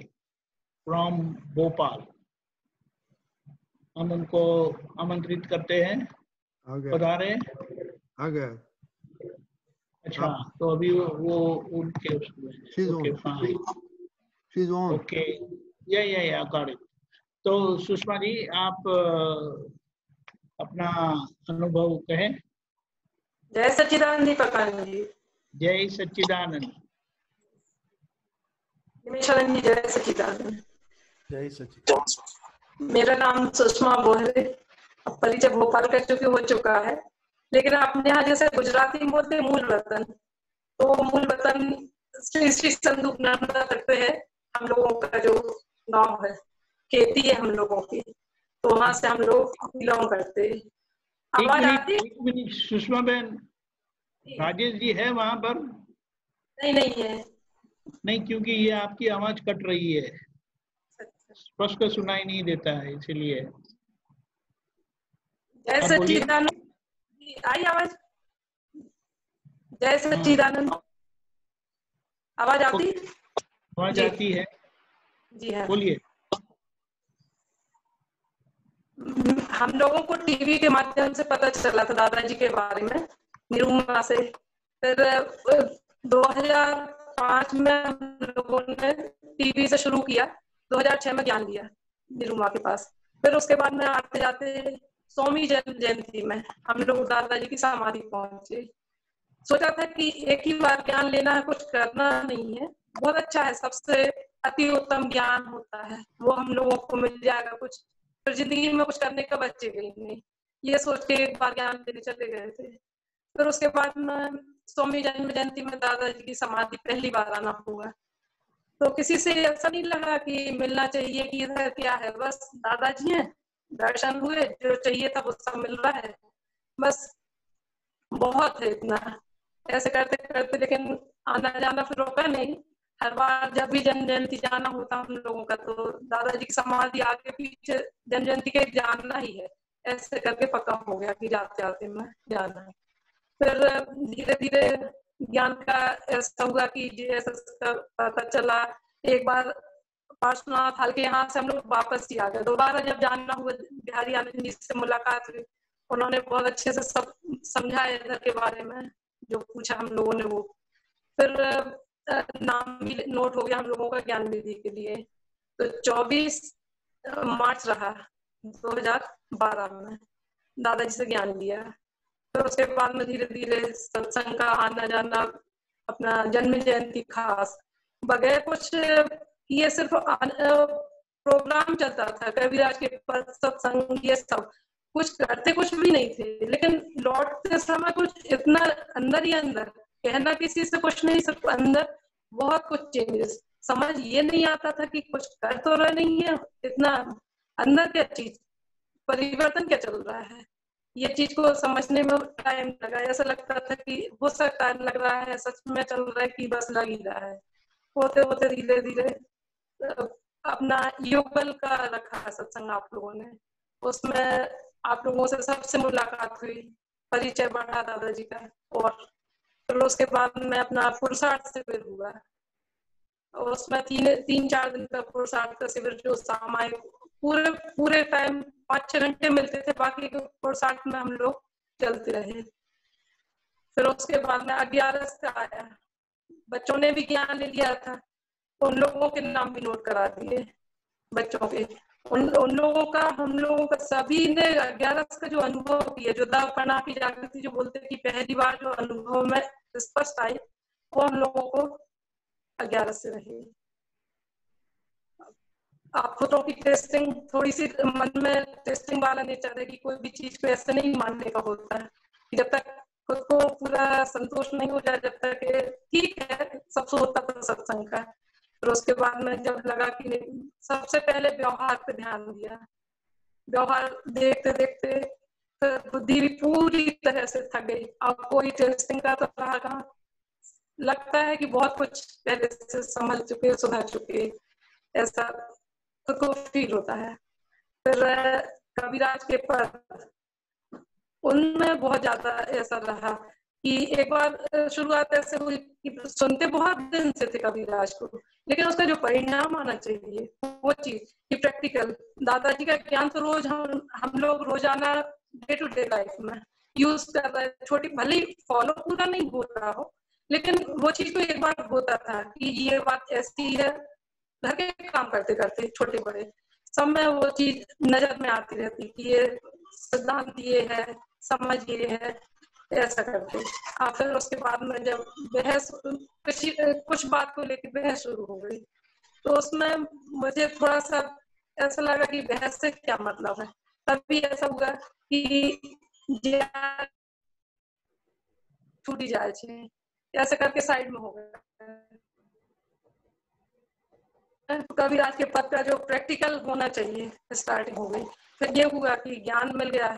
फ्रॉम भोपाल। हम उनको आमंत्रित करते हैं। बता रहे आ गया। अच्छा तो अभी वो उनके ओके या गॉट इट। तो सुषमा जी आप अपना अनुभव कहें। जय सच्चिदानंद जी प्रकाश जी। जय सच्चिदानंद। निमेशानंद जी जय सच्चिदानंद। जय सच्चिदानंद। मेरा नाम सुषमा बोहरे। अब परिचय भोपाल का चूंकि हो चुका है, लेकिन अपने यहाँ जैसे गुजराती में बोलते मूल वतन, तो मूल वतन श्री संदूक नर्मदा तट पे है हम लोगों का जो गांव है, खेती है हम लोगों की, तो वहां से हम लोग बिलोंग करते हैं। आवाज आती है? सुषमा बहन राजेश जी है वहां पर? नहीं है। नहीं, क्योंकि ये आपकी आवाज कट रही है, स्पष्ट सुनाई नहीं देता है, इसलिए। जय सच्चिदानंद। आई आवाज? जय सच्चिदानंद। आवाज आती? आवाज आती है जी हाँ, बोलिए। हम लोगों को टीवी के माध्यम से पता चला था दादाजी के बारे में, निरुमा से। फिर 2005 में हम लोगों ने टीवी से शुरू किया, 2006 में ज्ञान लिया निरुमा के पास। फिर उसके बाद में आते जाते स्वामी जयंती में हम लोग दादाजी की समाधि पहुंचे। सोचा था कि एक ही बार ज्ञान लेना है, कुछ करना नहीं है, बहुत अच्छा है, सबसे अति उत्तम ज्ञान होता है, वो हम लोगों को मिल जाएगा कुछ, फिर जिंदगी में कुछ करने का बचेगा ही नहीं, ये सोच के एक बार ज्ञान लेने चले गए थे। फिर उसके बाद में स्वामी जन्म जयंती में दादाजी की समाधि पहली बार आना हुआ, तो किसी से ऐसा नहीं लगा कि मिलना चाहिए कि इधर क्या है, बस दादाजी हैं, दर्शन हुए, जो चाहिए था वो सब मिल रहा है, बस बहुत है इतना। ऐसे करते करते लेकिन आना जाना फिर रोका नहीं। हर बार जब भी जन्म जयंती जाना होता हम लोगों का, तो दादाजी की समाधि आगे पीछे जन्म जयंती के जाना ही है, ऐसे करके पक्का हो गया कि जाते आते में जाना है। फिर धीरे धीरे ज्ञान का ऐसा हुआ कि जैसा पता चला, एक बार पार्श्वनाथ हल्के यहाँ से हम लोग वापस ही आ गए। दोबारा जब जानना हुआ, बिहारी आनंद जी से मुलाकात हुई, उन्होंने बहुत अच्छे से सब समझाया इधर के बारे में, जो पूछा हम लोगों ने वो। फिर नाम भी नोट हो गया हम लोगों का ज्ञान विधि के लिए। तो 24 मार्च रहा 2012 में दादाजी से ज्ञान लिया। फिर उसके बाद में धीरे धीरे सत्संग का आना जाना, अपना जन्म जयंती खास बगैर कुछ, ये सिर्फ प्रोग्राम चलता था, कविराज के सत्संग ये सब, कुछ करते कुछ भी नहीं थे, लेकिन लौटते समय कुछ इतना अंदर ही अंदर, कहना किसी से कुछ नहीं, सिर्फ अंदर बहुत कुछ चेंजेस। समझ ये नहीं आता था कि कुछ कर तो रहा नहीं है, इतना अंदर क्या चीज परिवर्तन क्या चल रहा है, ये चीज को समझने में टाइम लगा। ऐसा लगता था कि हो सकता है, लग रहा है सच में चल रहा है कि बस लग ही रहा है। होते होते धीरे धीरे अपना युगल का रखा सत्संग आप लोगों ने, उसमें आप लोगों से सबसे मुलाकात हुई, परिचय बढ़ा दादाजी का, और फिर उसके बाद में अपना पुरुषार्थ शिविर हुआ। उसमें 3-4 दिन का पुरुषार्थ का शिविर जो सामायिक पूरे टाइम 5-6 घंटे मिलते थे, बाकी पुरुषार्थ में हम लोग चलते रहे। फिर उसके बाद में 11 का आया, बच्चों ने भी ज्ञान ले लिया था, उन लोगों के नाम भी नोट करा दिए बच्चों के। उन लोगों का, हम लोगों का सभी ने 11 का जो अनुभव किया, जो दर्पणा की जागृति जो बोलते कि पहली बार जो अनुभव में स्पष्ट आई, वो हम लोगों को 11 से रही। आप खुदों की टेस्टिंग, थोड़ी सी मन में टेस्टिंग वाला नेचर है कि कोई भी चीज को ऐसे नहीं मानने का होता है, जब तक खुद को पूरा संतोष नहीं हो जाए, जब तक ठीक है सब होता था सत्संग का। फिर उसके बाद में जब लगा कि सबसे पहले व्यवहार पे ध्यान दिया, व्यवहार देखते देखते फिर बुद्धि भी पूरी तरह से थक गई। अब कोई टेस्टिंग का तो रहा कहाँ, लगता है कि बहुत कुछ पहले से समझ चुके, सुधर चुके, ऐसा खुद को फील होता है। फिर कविराज के पद, उनमें बहुत ज्यादा ऐसा रहा कि एक बार शुरुआत ऐसे हुई कि सुनते बहुत दिन से थे कविराज को, लेकिन उसका जो परिणाम आना चाहिए वो चीज कि प्रैक्टिकल दादाजी का ज्ञान तो रोज हम लोग रोजाना डे टू डे लाइफ में यूज कर रहे हैं। छोटी भले फॉलो पूरा नहीं हो रहा हो, लेकिन वो चीज तो एक बार होता था कि ये बात ऐसी है, घर के काम करते करते छोटे बड़े सब में वो चीज नजर में आती रहती कि ये सिद्धांत ये है, समझ ये है, ऐसा करते। फिर उसके बाद में जब बहस कुछ बात को लेकर बहस शुरू हो गई, तो उसमें मुझे थोड़ा सा ऐसा लगा कि बहस से क्या मतलब है। तभी ऐसा हुआ कि छूटी जाए, ऐसे करके साइड में हो गया। कविराज के पद का जो प्रैक्टिकल होना चाहिए स्टार्टिंग हो गई। फिर ये हुआ कि ज्ञान मिल गया,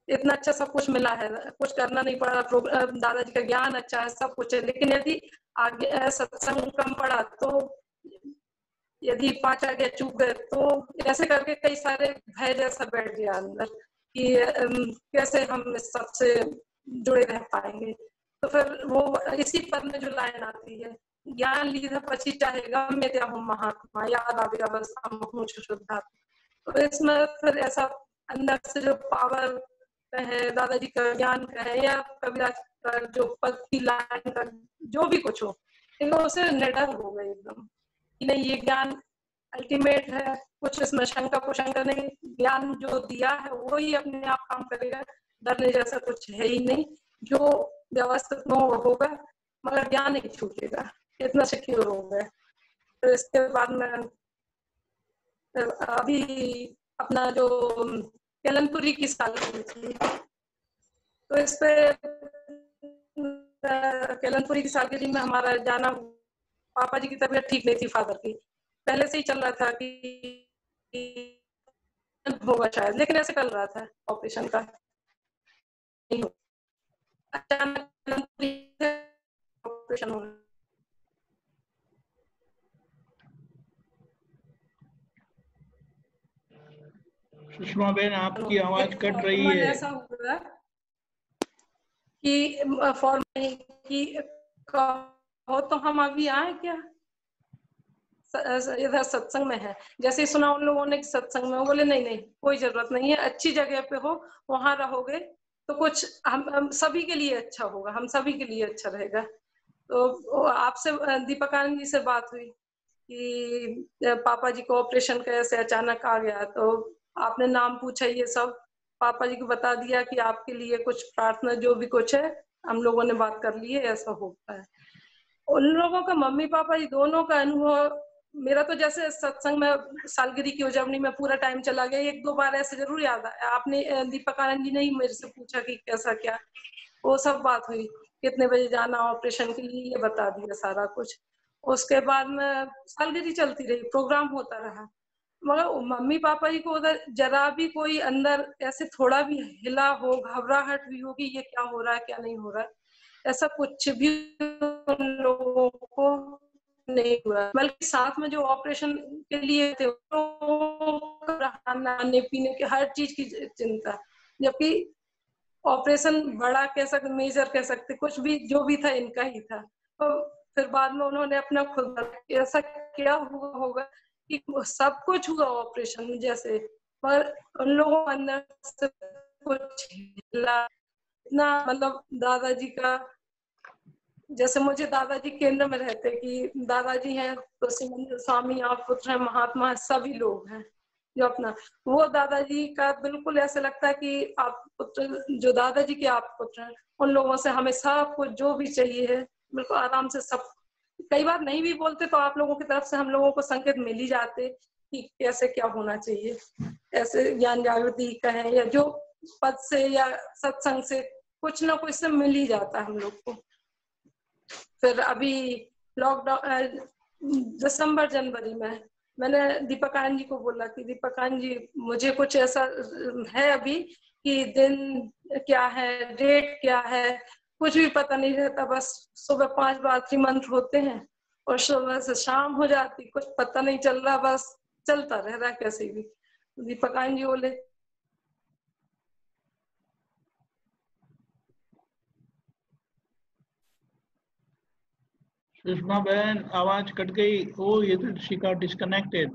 इतना अच्छा सब कुछ मिला है, कुछ करना नहीं पड़ा, दादाजी का ज्ञान अच्छा है, सब कुछ है, लेकिन यदि आगे सत्संग कम पड़ा तो, यदि 5 आगे चूक गए तो ऐसे करके कई सारे भय जैसा बैठ गया अंदर कि कैसे हम इस सबसे जुड़े रह पाएंगे। तो फिर वो इसी पद में जो लाइन आती है, ज्ञान लीधा पची चाहे गम्य त्या हूँ महात्मा, याद आवे अवस्था हूँ शुद्धा। तो इसमें फिर ऐसा अंदर से जो पावर कहे, दादाजी का ज्ञान कहे या कविराज का जो पद की लाइन का जो भी कुछ हो, लेकिन उसे निडर हो गए एकदम कि नहीं, ये ज्ञान अल्टीमेट है, कुछ इसमें शंका कुशंका नहीं, ज्ञान जो दिया है वो ही अपने आप काम करेगा, डरने जैसा कुछ है ही नहीं, जो व्यवस्थित में होगा, मगर ज्ञान नहीं छूटेगा, इतना सिक्योर हो गया। तो इसके बाद में अभी अपना जो केलनपुरी की सालगिरह थी, तो इस पे केलनपुरी की सालगिरह में हमारा जाना, पापा जी की तबीयत ठीक नहीं थी, फादर की पहले से ही चल रहा था कि होगा शायद, लेकिन ऐसे चल रहा था ऑपरेशन का, अचानक ऑपरेशन हो गया। सुषमा बहन, आपकी आवाज कट रही है। ऐसा हुआ कि फॉर्मल कि कहो तो हम अभी आए क्या, इधर सत्संग में है। जैसे ही सुना उन लोगों ने सत्संग में, बोले नहीं नहीं कोई जरूरत नहीं है, अच्छी जगह पे हो, वहां रहोगे तो कुछ हम सभी के लिए अच्छा होगा, हम सभी के लिए अच्छा रहेगा। तो आपसे दीपक आनंद जी से बात हुई कि पापा जी को ऑपरेशन कैसे अचानक आ गया, तो आपने नाम पूछा, ये सब पापा जी को बता दिया कि आपके लिए कुछ प्रार्थना जो भी कुछ है हम लोगों ने बात कर ली है, ऐसा होता है। उन लोगों का, मम्मी पापा जी दोनों का अनुभव मेरा तो जैसे सत्संग में सालगिरह की उजवनी में पूरा टाइम चला गया, एक दो बार ऐसे जरूर याद आया। आपने दीपक आनंद जी ने ही मेरे से पूछा कि कैसा क्या, वो सब बात हुई, कितने बजे जाना ऑपरेशन के लिए, ये बता दिया सारा कुछ। उसके बाद में सालगिरह चलती रही, प्रोग्राम होता रहा, मगर मम्मी पापा जी को उधर जरा भी कोई अंदर ऐसे थोड़ा भी हिला हो, घबराहट भी होगी ये क्या हो रहा है क्या नहीं हो रहा है, ऐसा कुछ भी उन लोगों को नहीं हुआ। बल्कि साथ में जो ऑपरेशन के लिए थे, खाने पीने के हर चीज की चिंता, जबकि ऑपरेशन बड़ा कह सकते, मेजर कह सकते, कुछ भी जो भी था इनका ही था। तो फिर बाद में उन्होंने अपना खुद ऐसा क्या हुआ होगा कि सब कुछ हुआ ऑपरेशन जैसे, पर उन लोगों के अंदर से कुछ हिला ना। मतलब दादाजी का, जैसे मुझे दादाजी केंद्र में रहते कि दादाजी हैं तो सिमंदर स्वामी, आप पुत्र हैं, महात्मा, सभी लोग हैं जो अपना, वो दादाजी का बिल्कुल ऐसे लगता है कि आप पुत्र, जो दादाजी के आप पुत्र हैं, उन लोगों से हमें सब कुछ जो भी चाहिए है बिल्कुल आराम से सब। कई बार नहीं भी बोलते तो आप लोगों की तरफ से हम लोगों को संकेत मिल ही जाते कि कैसे क्या होना चाहिए, ऐसे ज्ञान जागृति कहें या जो पद से या सत्संग से कुछ ना कुछ से मिल ही जाता है हम लोग को। फिर अभी लॉकडाउन दिसंबर जनवरी में मैंने दीपक आनंद जी को बोला कि दीपक आनंद जी मुझे कुछ ऐसा है अभी कि दिन क्या है, डेट क्या है, कुछ भी पता नहीं रहता, बस सुबह 5 गायत्री मंत्र होते हैं और सुबह से शाम हो जाती, कुछ पता नहीं चल रहा, बस चलता रह रहा कैसे भी। दीपक आनंद जी बोले सुषमा बहन आवाज कट गई, ओ ये तो शी गॉट डिस्कनेक्टेड।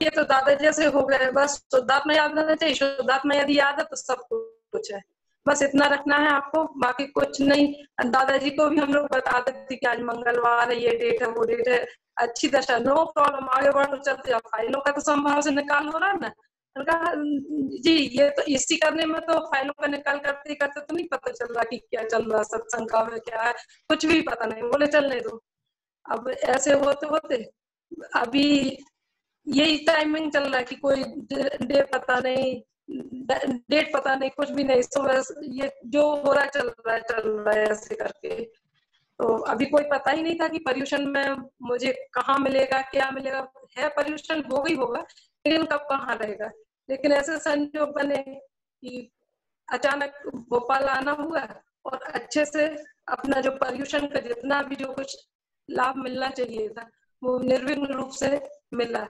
ये तो दादाजी जैसे हो गए, बस शुद्धात्मा याद रहना चाहिए, शुद्धात्मा यदि याद है तो सब कुछ है, बस इतना रखना है आपको, बाकी कुछ नहीं। दादाजी को भी हम लोग बताते थे कि आज मंगलवार है, ये डेट है, वो डेट है, अच्छी दशा, नो प्रॉब्लम, आगे बढ़ो चलते जाओ, फाइलों का तो संभाव से निकाल हो रहा है ना। कहा जी ये तो इसी करने में तो फाइलों का निकाल करते करते तो नहीं पता चल रहा कि क्या चल रहा, सत्संग का है क्या है, कुछ भी पता नहीं। बोले चलने दो। अब ऐसे होते होते अभी यही टाइमिंग चल रहा है कि कोई डे पता नहीं, डेट पता नहीं, कुछ भी नहीं, सुबह ये जो हो रहा है चल रहा है ऐसे करके। तो अभी कोई पता ही नहीं था कि पर्यूषण में मुझे कहाँ मिलेगा क्या मिलेगा, है पर्यूषण हो गई होगा लेकिन कब कहाँ रहेगा। लेकिन ऐसे संजोग बने कि अचानक भोपाल आना हुआ और अच्छे से अपना जो पर्यूषण का जितना भी जो कुछ लाभ मिलना चाहिए था वो निर्विघ्न रूप से मिला।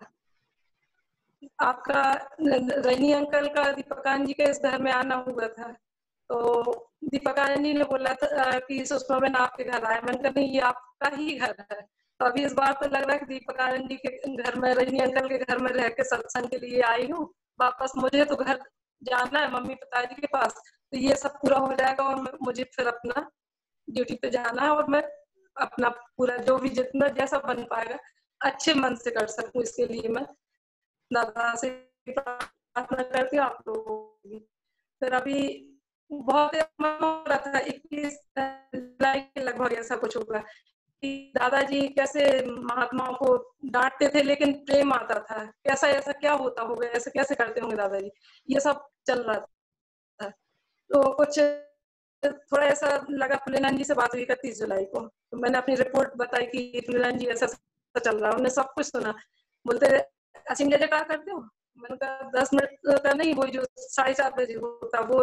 आपका रैनी अंकल का दीपकानंद जी के इस घर में आना हुआ था, तो दीपकानंद जी ने बोला था कि सुषमा बहन आपके घर आए, मैंने कहा नहीं ये आपका ही घर है। तो अभी इस बार तो लग रहा है कि दीपकानंद जी के घर में, रैनी अंकल के घर में रह के सत्संग के लिए आई हूँ वापस, मुझे तो घर जाना है मम्मी पिताजी के पास, तो ये सब पूरा हो जाएगा और मुझे फिर अपना ड्यूटी पे जाना है और मैं अपना पूरा जो भी जितना जैसा बन पाएगा अच्छे मन से कर सकूं, इसके लिए मैं दादा से प्रार्थना करती हूँ, आप लोगों को। फिर अभी बहुत हो रहा था 21 जुलाई के लगभग ऐसा कुछ होगा कि दादाजी कैसे महात्माओं को डांटते थे लेकिन प्रेम आता था, कैसा ऐसा क्या होता होगा, ऐसे कैसे करते होंगे दादाजी, ये सब चल रहा था। तो कुछ थोड़ा ऐसा लगा, फुलेनान जी से बात हुई 31 जुलाई को, तो मैंने अपनी रिपोर्ट बताई कि फुलेनान जी ऐसा चल रहा है, उन्होंने सब कुछ सुना। बोलते असीम जैसे क्या करते हो, मैंने कहा 10 मिनट का नहीं, वो जो 4:30 बजे होता वो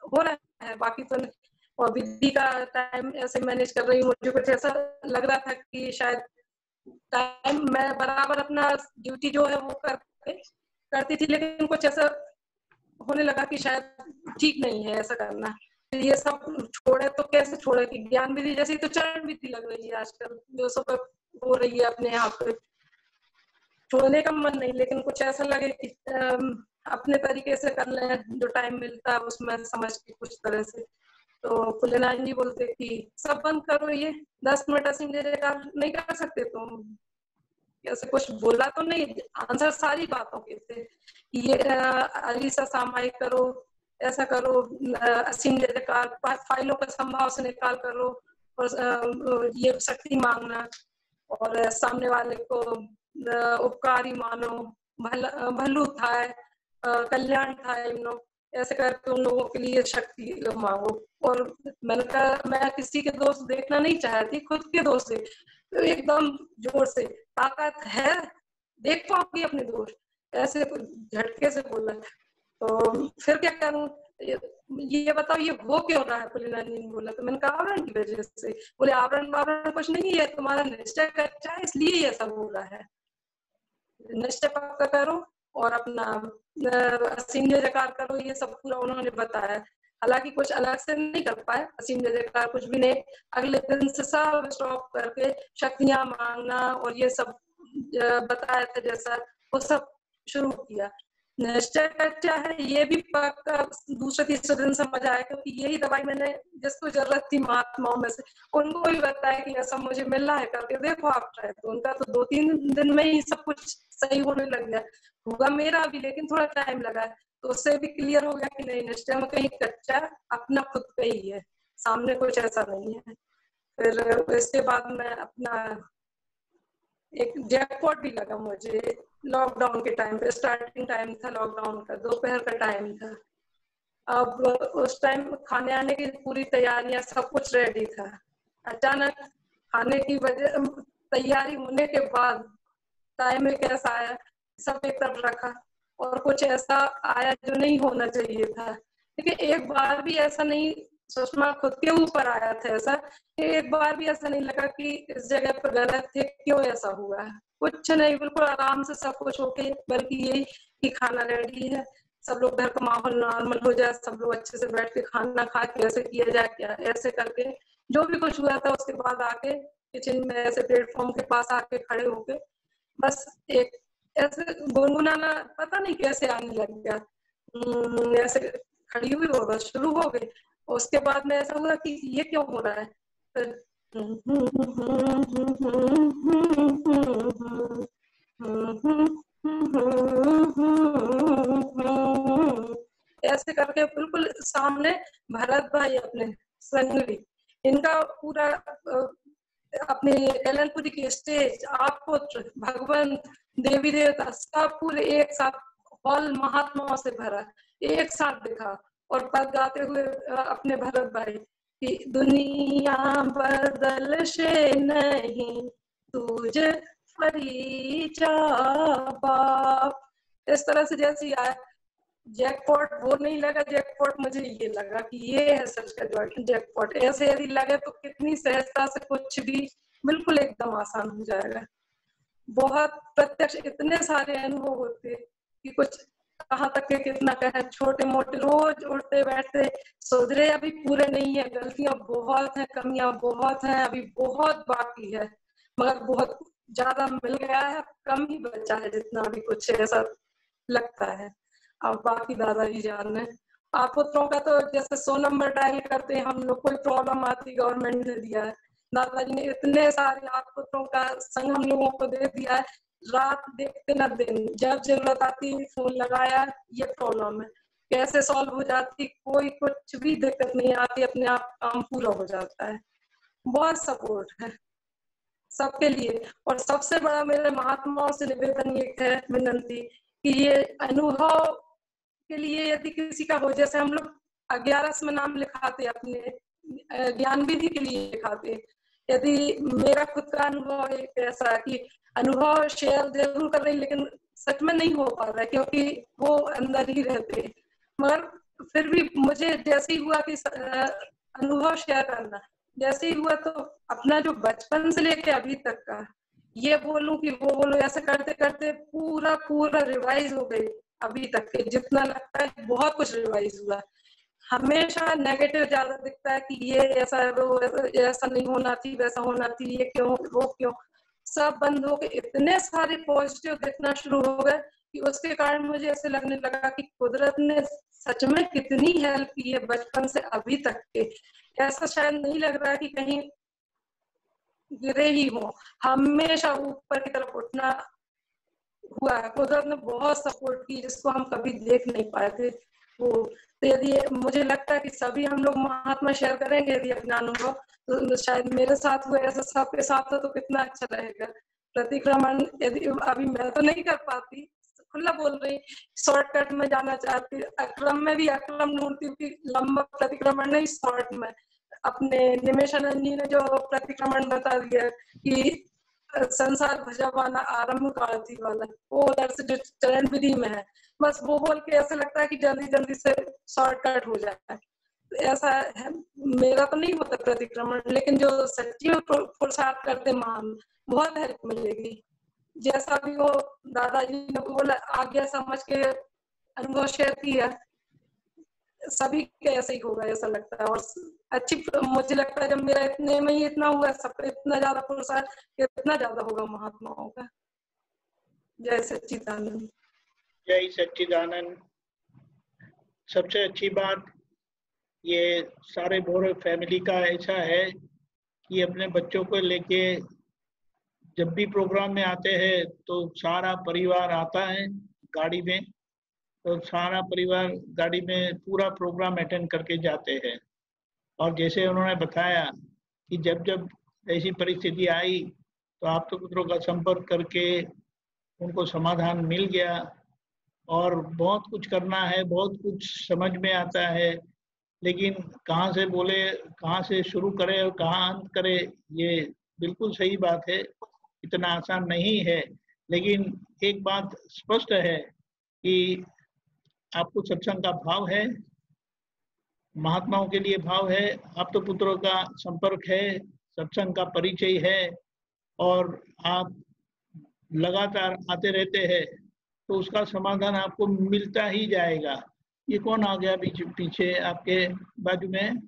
हो रहा है, बाकी तो नहीं। और विधि का टाइम ऐसे मैनेज कर रही हूँ, मुझे कुछ ऐसा लग रहा था कि शायद टाइम मैं बराबर अपना ड्यूटी जो है वो करती थी, लेकिन कुछ ऐसा होने लगा कि शायद ठीक नहीं है ऐसा करना। ये सब छोड़े तो कैसे छोड़े कि ज्ञान विधि जैसी तो चरण विधि लग रही है आजकल जो सब हो रही है अपने आप पे, छोड़ने का मन नहीं, लेकिन कुछ ऐसा लगे कि अपने तरीके से कर लें, जो टाइम मिलता है उसमें समझ के कुछ तरह से। तो फुलेनारायण जी बोलते कि सब बंद करो, ये 10 मिनट असीम जयकार नहीं कर सकते तुम, ऐसे कुछ बोला तो नहीं, आंसर सारी बातों के थे। ये अलीसा सामायिक करो, ऐसा करो, असीम जयकार, फाइलों का संभाव से निकाल करो, और ये शक्ति मांगना, और सामने वाले को उपकारी मानो, भलू था, कल्याण था, ऐसे करके उन लोगों के लिए शक्ति मांगो। और मैंने कहा मैं किसी के दोस्त देखना नहीं चाहती, खुद के दोस्त देख, तो एकदम जोर से, ताकत है देख पाओगी अपने दोस्त, ऐसे झटके से बोला। तो फिर क्या करूं, ये बताओ ये हो क्यों रहा है? पुलिनानी ने बोला। तो मैंने कहा आवरण की वजह से। बोले आवरण कुछ नहीं है, तुम्हारा निश्चय कच्चा है, इसलिए ये सब हो रहा है। निश्चय पक्का करो और अपना असीम जयकार करो, ये सब पूरा उन्होंने बताया। हालांकि कुछ अलग से नहीं कर पाए, असीम जयकार कुछ भी नहीं। अगले दिन से सब स्टॉप करके शक्तियां मांगना और ये सब बताया था जैसा, वो सब शुरू किया। निश्चय कच्चा है ये भी पक्का दूसरे तीसरे दिन समझ आया, क्योंकि यही दवाई मैंने जिसको जरूरत थी महात्माओं में से उनको भी बताया कि ऐसा मुझे मिल रहा है, करके देखो आप ट्राई। तो उनका तो 2-3 दिन में ही सब कुछ सही होने लग गया। हुआ मेरा भी, लेकिन थोड़ा टाइम लगा। तो उससे भी क्लियर हो गया कि नहीं, निश्चय में कहीं कच्चा अपना खुद पे ही है, सामने कुछ ऐसा नहीं है। फिर इसके बाद मैं अपना एक जैकपॉट भी लगा मुझे लॉकडाउन के टाइम पे, स्टार्टिंग टाइम था लॉकडाउन का, दोपहर का टाइम था। अब उस टाइम खाने आने की पूरी तैयारियां, सब कुछ रेडी था। अचानक खाने की वजह, तैयारी होने के बाद टाइम में कैसा आया, सब एक तरफ रखा और कुछ ऐसा आया जो नहीं होना चाहिए था। लेकिन एक बार भी ऐसा नहीं, सुषमा खुद के ऊपर आया था ऐसा, एक बार भी ऐसा नहीं लगा कि इस जगह पर गलत थे, क्यों ऐसा हुआ है। कुछ नहीं, बिल्कुल आराम से सब कुछ ओके। बल्कि यही कि खाना रेडी है, सब लोग, घर का माहौल नॉर्मल हो जाए, सब लोग अच्छे से बैठ के खाना खा के ऐसे किया जाए क्या, ऐसे करके जो भी कुछ हुआ था। उसके बाद आके किचन में ऐसे प्लेटफॉर्म के पास आके खड़े होके बस एक ऐसे गुनगुनाना पता नहीं कैसे आने लग गया। ऐसे खड़ी हुई वो बस शुरू हो गई। उसके बाद में ऐसा हुआ कि ये क्यों हो रहा है, फिर ऐसे करके बिल्कुल सामने भरत भाई अपने संगवी, इनका पूरा अपने एलनपुरी की स्टेज, आप पुत्र, भगवंत, देवी देवता सब पूरे एक साथ हॉल महात्माओं से भरा, एक साथ दिखा। और पद गाते हुए अपने भरत भाई कि दुनिया बदल से नहीं तुझे परिचा बाप, इस तरह से जैसे आया। जैकपॉट वो नहीं लगा, जैकपॉट मुझे ये लगा कि ये है सच का जैकपॉट। ऐसे यदि लगे तो कितनी सहजता से कुछ भी बिल्कुल एकदम आसान हो जाएगा। बहुत प्रत्यक्ष इतने सारे अनुभव होते कि कुछ कहाँ तक के कितना कहें, छोटे मोटे रोज उठते बैठते सुधरे अभी पूरे नहीं है, गलतियां बहुत हैं, कमियां बहुत हैं, अभी बहुत बाकी है, मगर बहुत ज्यादा मिल गया है, कम ही बचा है जितना भी कुछ ऐसा लगता है। अब बाकी दादाजी जान है। आप पुत्रों का तो जैसे 100 नंबर डायल करते हैं हम लोग, कोई प्रॉब्लम आती गवर्नमेंट ने दिया है। दादाजी ने इतने सारे आप पुत्रों का संग हम लोगों को दे दिया है, रात देखते न दिन, जब जरूरत आती फोन लगाया, ये प्रॉब्लम है कैसे सॉल्व हो जाती, कोई कुछ भी दिक्कत नहीं आती, अपने आप काम पूरा हो जाता है। बहुत सपोर्ट है सबके लिए। और सबसे बड़ा मेरे महात्माओं से निवेदन ये है, विनंती, कि ये अनुभव के लिए यदि किसी का हो, जैसे हम लोग 11 में नाम लिखाते अपने ज्ञान विधि के लिए लिखाते, यदि मेरा खुद का अनुभव एक ऐसा कि अनुभव शेयर जरूर कर रही, लेकिन सच में नहीं हो पा रहा है क्योंकि वो अंदर ही रहते। मगर फिर भी मुझे जैसे ही हुआ कि अनुभव शेयर करना, जैसे ही हुआ तो अपना जो बचपन से लेके अभी तक का ये बोलूं कि वो बोलूं, ऐसे करते करते पूरा रिवाइज हो गई। अभी तक के जितना लगता है बहुत कुछ रिवाइज हुआ। हमेशा नेगेटिव ज्यादा दिखता है कि ये ऐसा है, वो ऐसा नहीं होना थी, वैसा होना थी, ये क्यों, वो क्यों, सब बंद हो गए। इतने सारे पॉजिटिव दिखना शुरू हो गए कि उसके कारण मुझे ऐसे लगने लगा कि कुदरत ने सच में कितनी हेल्प की है बचपन से अभी तक के। ऐसा शायद नहीं लग रहा है कि कहीं गिरे ही हों, हमेशा ऊपर की तरफ उठना हुआ है। कुदरत ने बहुत सपोर्ट की जिसको हम कभी देख नहीं पाए थे वो। तो यदि मुझे लगता है कि सभी हम लोग महात्मा शेयर करेंगे यदि अपना अनुभव, तो शायद मेरे साथ हुए ऐसा सबके साथ हो तो कितना अच्छा रहेगा। प्रतिक्रमण यदि अभी मैं तो नहीं कर पाती, खुला बोल रही, शॉर्टकट में जाना चाहती, अक्रम में भी अक्रम ढूंढती हूँ कि लंबा प्रतिक्रमण नहीं, शॉर्ट में। अपने निमेशानंद जी ने जो प्रतिक्रमण बता दिया कि संसार भजवाना आरंभ कालथी वाला, वो उधर से जो चरण विधि में है, बस वो बोल के ऐसा लगता है कि जल्दी जल्दी से शॉर्टकट हो जाता है। ऐसा है, मेरा तो नहीं होता प्रतिक्रमण, लेकिन जो सच्ची पुरुषार्थ करते महान, बहुत हेल्प मिलेगी। जैसा भी वो दादाजी ने बोला, आज्ञा समझ के अनुभव शेयर किया, सभी के ऐसे ही होगा ऐसा लगता है। और अच्छी, मुझे लगता है जब मेरा इतने में ही इतना हुआ, सब पे इतना ज्यादा पुरुषार्थ कितना ज्यादा होगा महात्माओं का। जय सच्चिदानंद। जय सच्चिदानंद। सबसे अच्छी बात ये सारे बोरे फैमिली का ऐसा है कि अपने बच्चों को लेके जब भी प्रोग्राम में आते हैं तो सारा परिवार आता है गाड़ी में, तो सारा परिवार गाड़ी में पूरा प्रोग्राम अटेंड करके जाते हैं। और जैसे उन्होंने बताया कि जब जब ऐसी परिस्थिति आई तो आप तो पुत्रों का संपर्क करके उनको समाधान मिल गया। और बहुत कुछ करना है, बहुत कुछ समझ में आता है, लेकिन कहाँ से बोले, कहाँ से शुरू करे और कहाँ अंत करे, ये बिल्कुल सही बात है, इतना आसान नहीं है। लेकिन एक बात स्पष्ट है कि आपको सत्संग का भाव है, महात्माओं के लिए भाव है, आप तो पुत्रों का संपर्क है, सत्संग का परिचय है, और आप लगातार आते रहते हैं, तो उसका समाधान आपको मिलता ही जाएगा। ये कौन आ गया पीछे आपके बाजू में?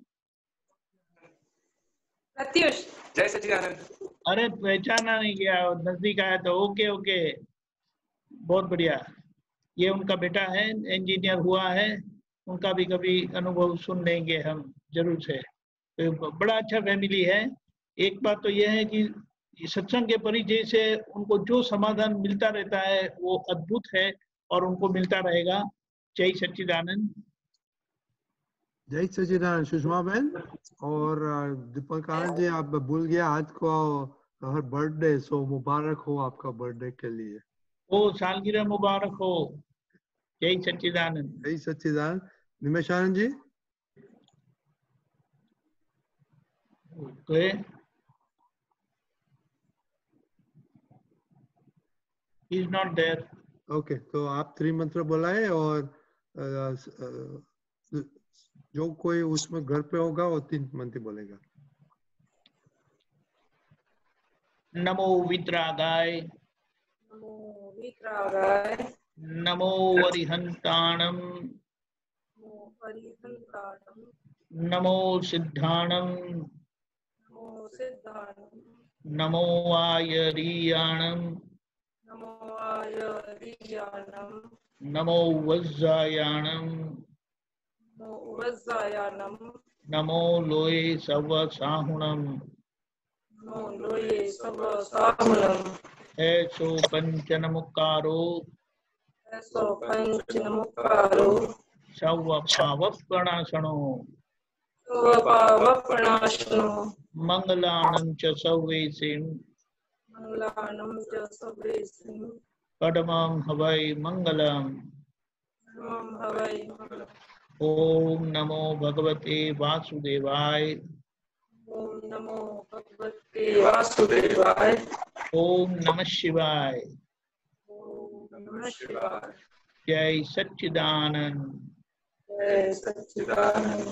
प्रत्युष। जय सच्चिदानंद। अरे पहचाना नहीं गया, नजदीक आया तो ओके ओके, बहुत बढ़िया। ये उनका बेटा है, इंजीनियर हुआ है, उनका भी कभी अनुभव सुन लेंगे हम जरूर से। तो बड़ा अच्छा फैमिली है। एक बात तो यह है कि सत्संग के परिचय से उनको जो समाधान मिलता रहता है वो अद्भुत है और उनको मिलता रहेगा। जय सच्चिदानंद। जय सच्चिदानंद सुषमा बहन। और दीपक आनंद जी, आप भूल गया आज को हर बर्थडे, सो मुबारक हो आपका बर्थडे के लिए। ओ सालगिरह मुबारक हो। जय सच्चिदानंद। जय Sachchidanand. Nimeshanand ji. Okay, he is not there. Okay, तो आप 3 मंत्र बुलाए और जो कोई उसमें घर पे होगा वो 3 मंत्र बोलेगा। नमो वित्रागाय, नमो वित्रागाय, नमो अरिहंताणम, नमो अरिहंताणम, नमो सिद्धाणम, नमो सिद्धाणम, नमो आयरीयाणम, नमो आयरीयाणम, नमो वज्रायाणम, नमो वज्रायाणम, नमो लोये सवसाहुणम, नमो लोये सवसाहुणम। ऐसो पंचनमुक्कारो, ऐसो पंचनमुक्कारो, सवपावप्रणशनो, स्वपावप्रणशनो, मंगलाणं च सवेसिं, मंगलानं च सवेसिं, पद्मं हवै मंगलम्। नमः हवै मंगलम्। ओम नमो भगवते वासुदेवाय, ओम नमो भगवते वासुदेवाय, ओम नमः शिवाय। ओम नमः शिवाय। जय सच्चिदानंद। जय सच्चिदानंद।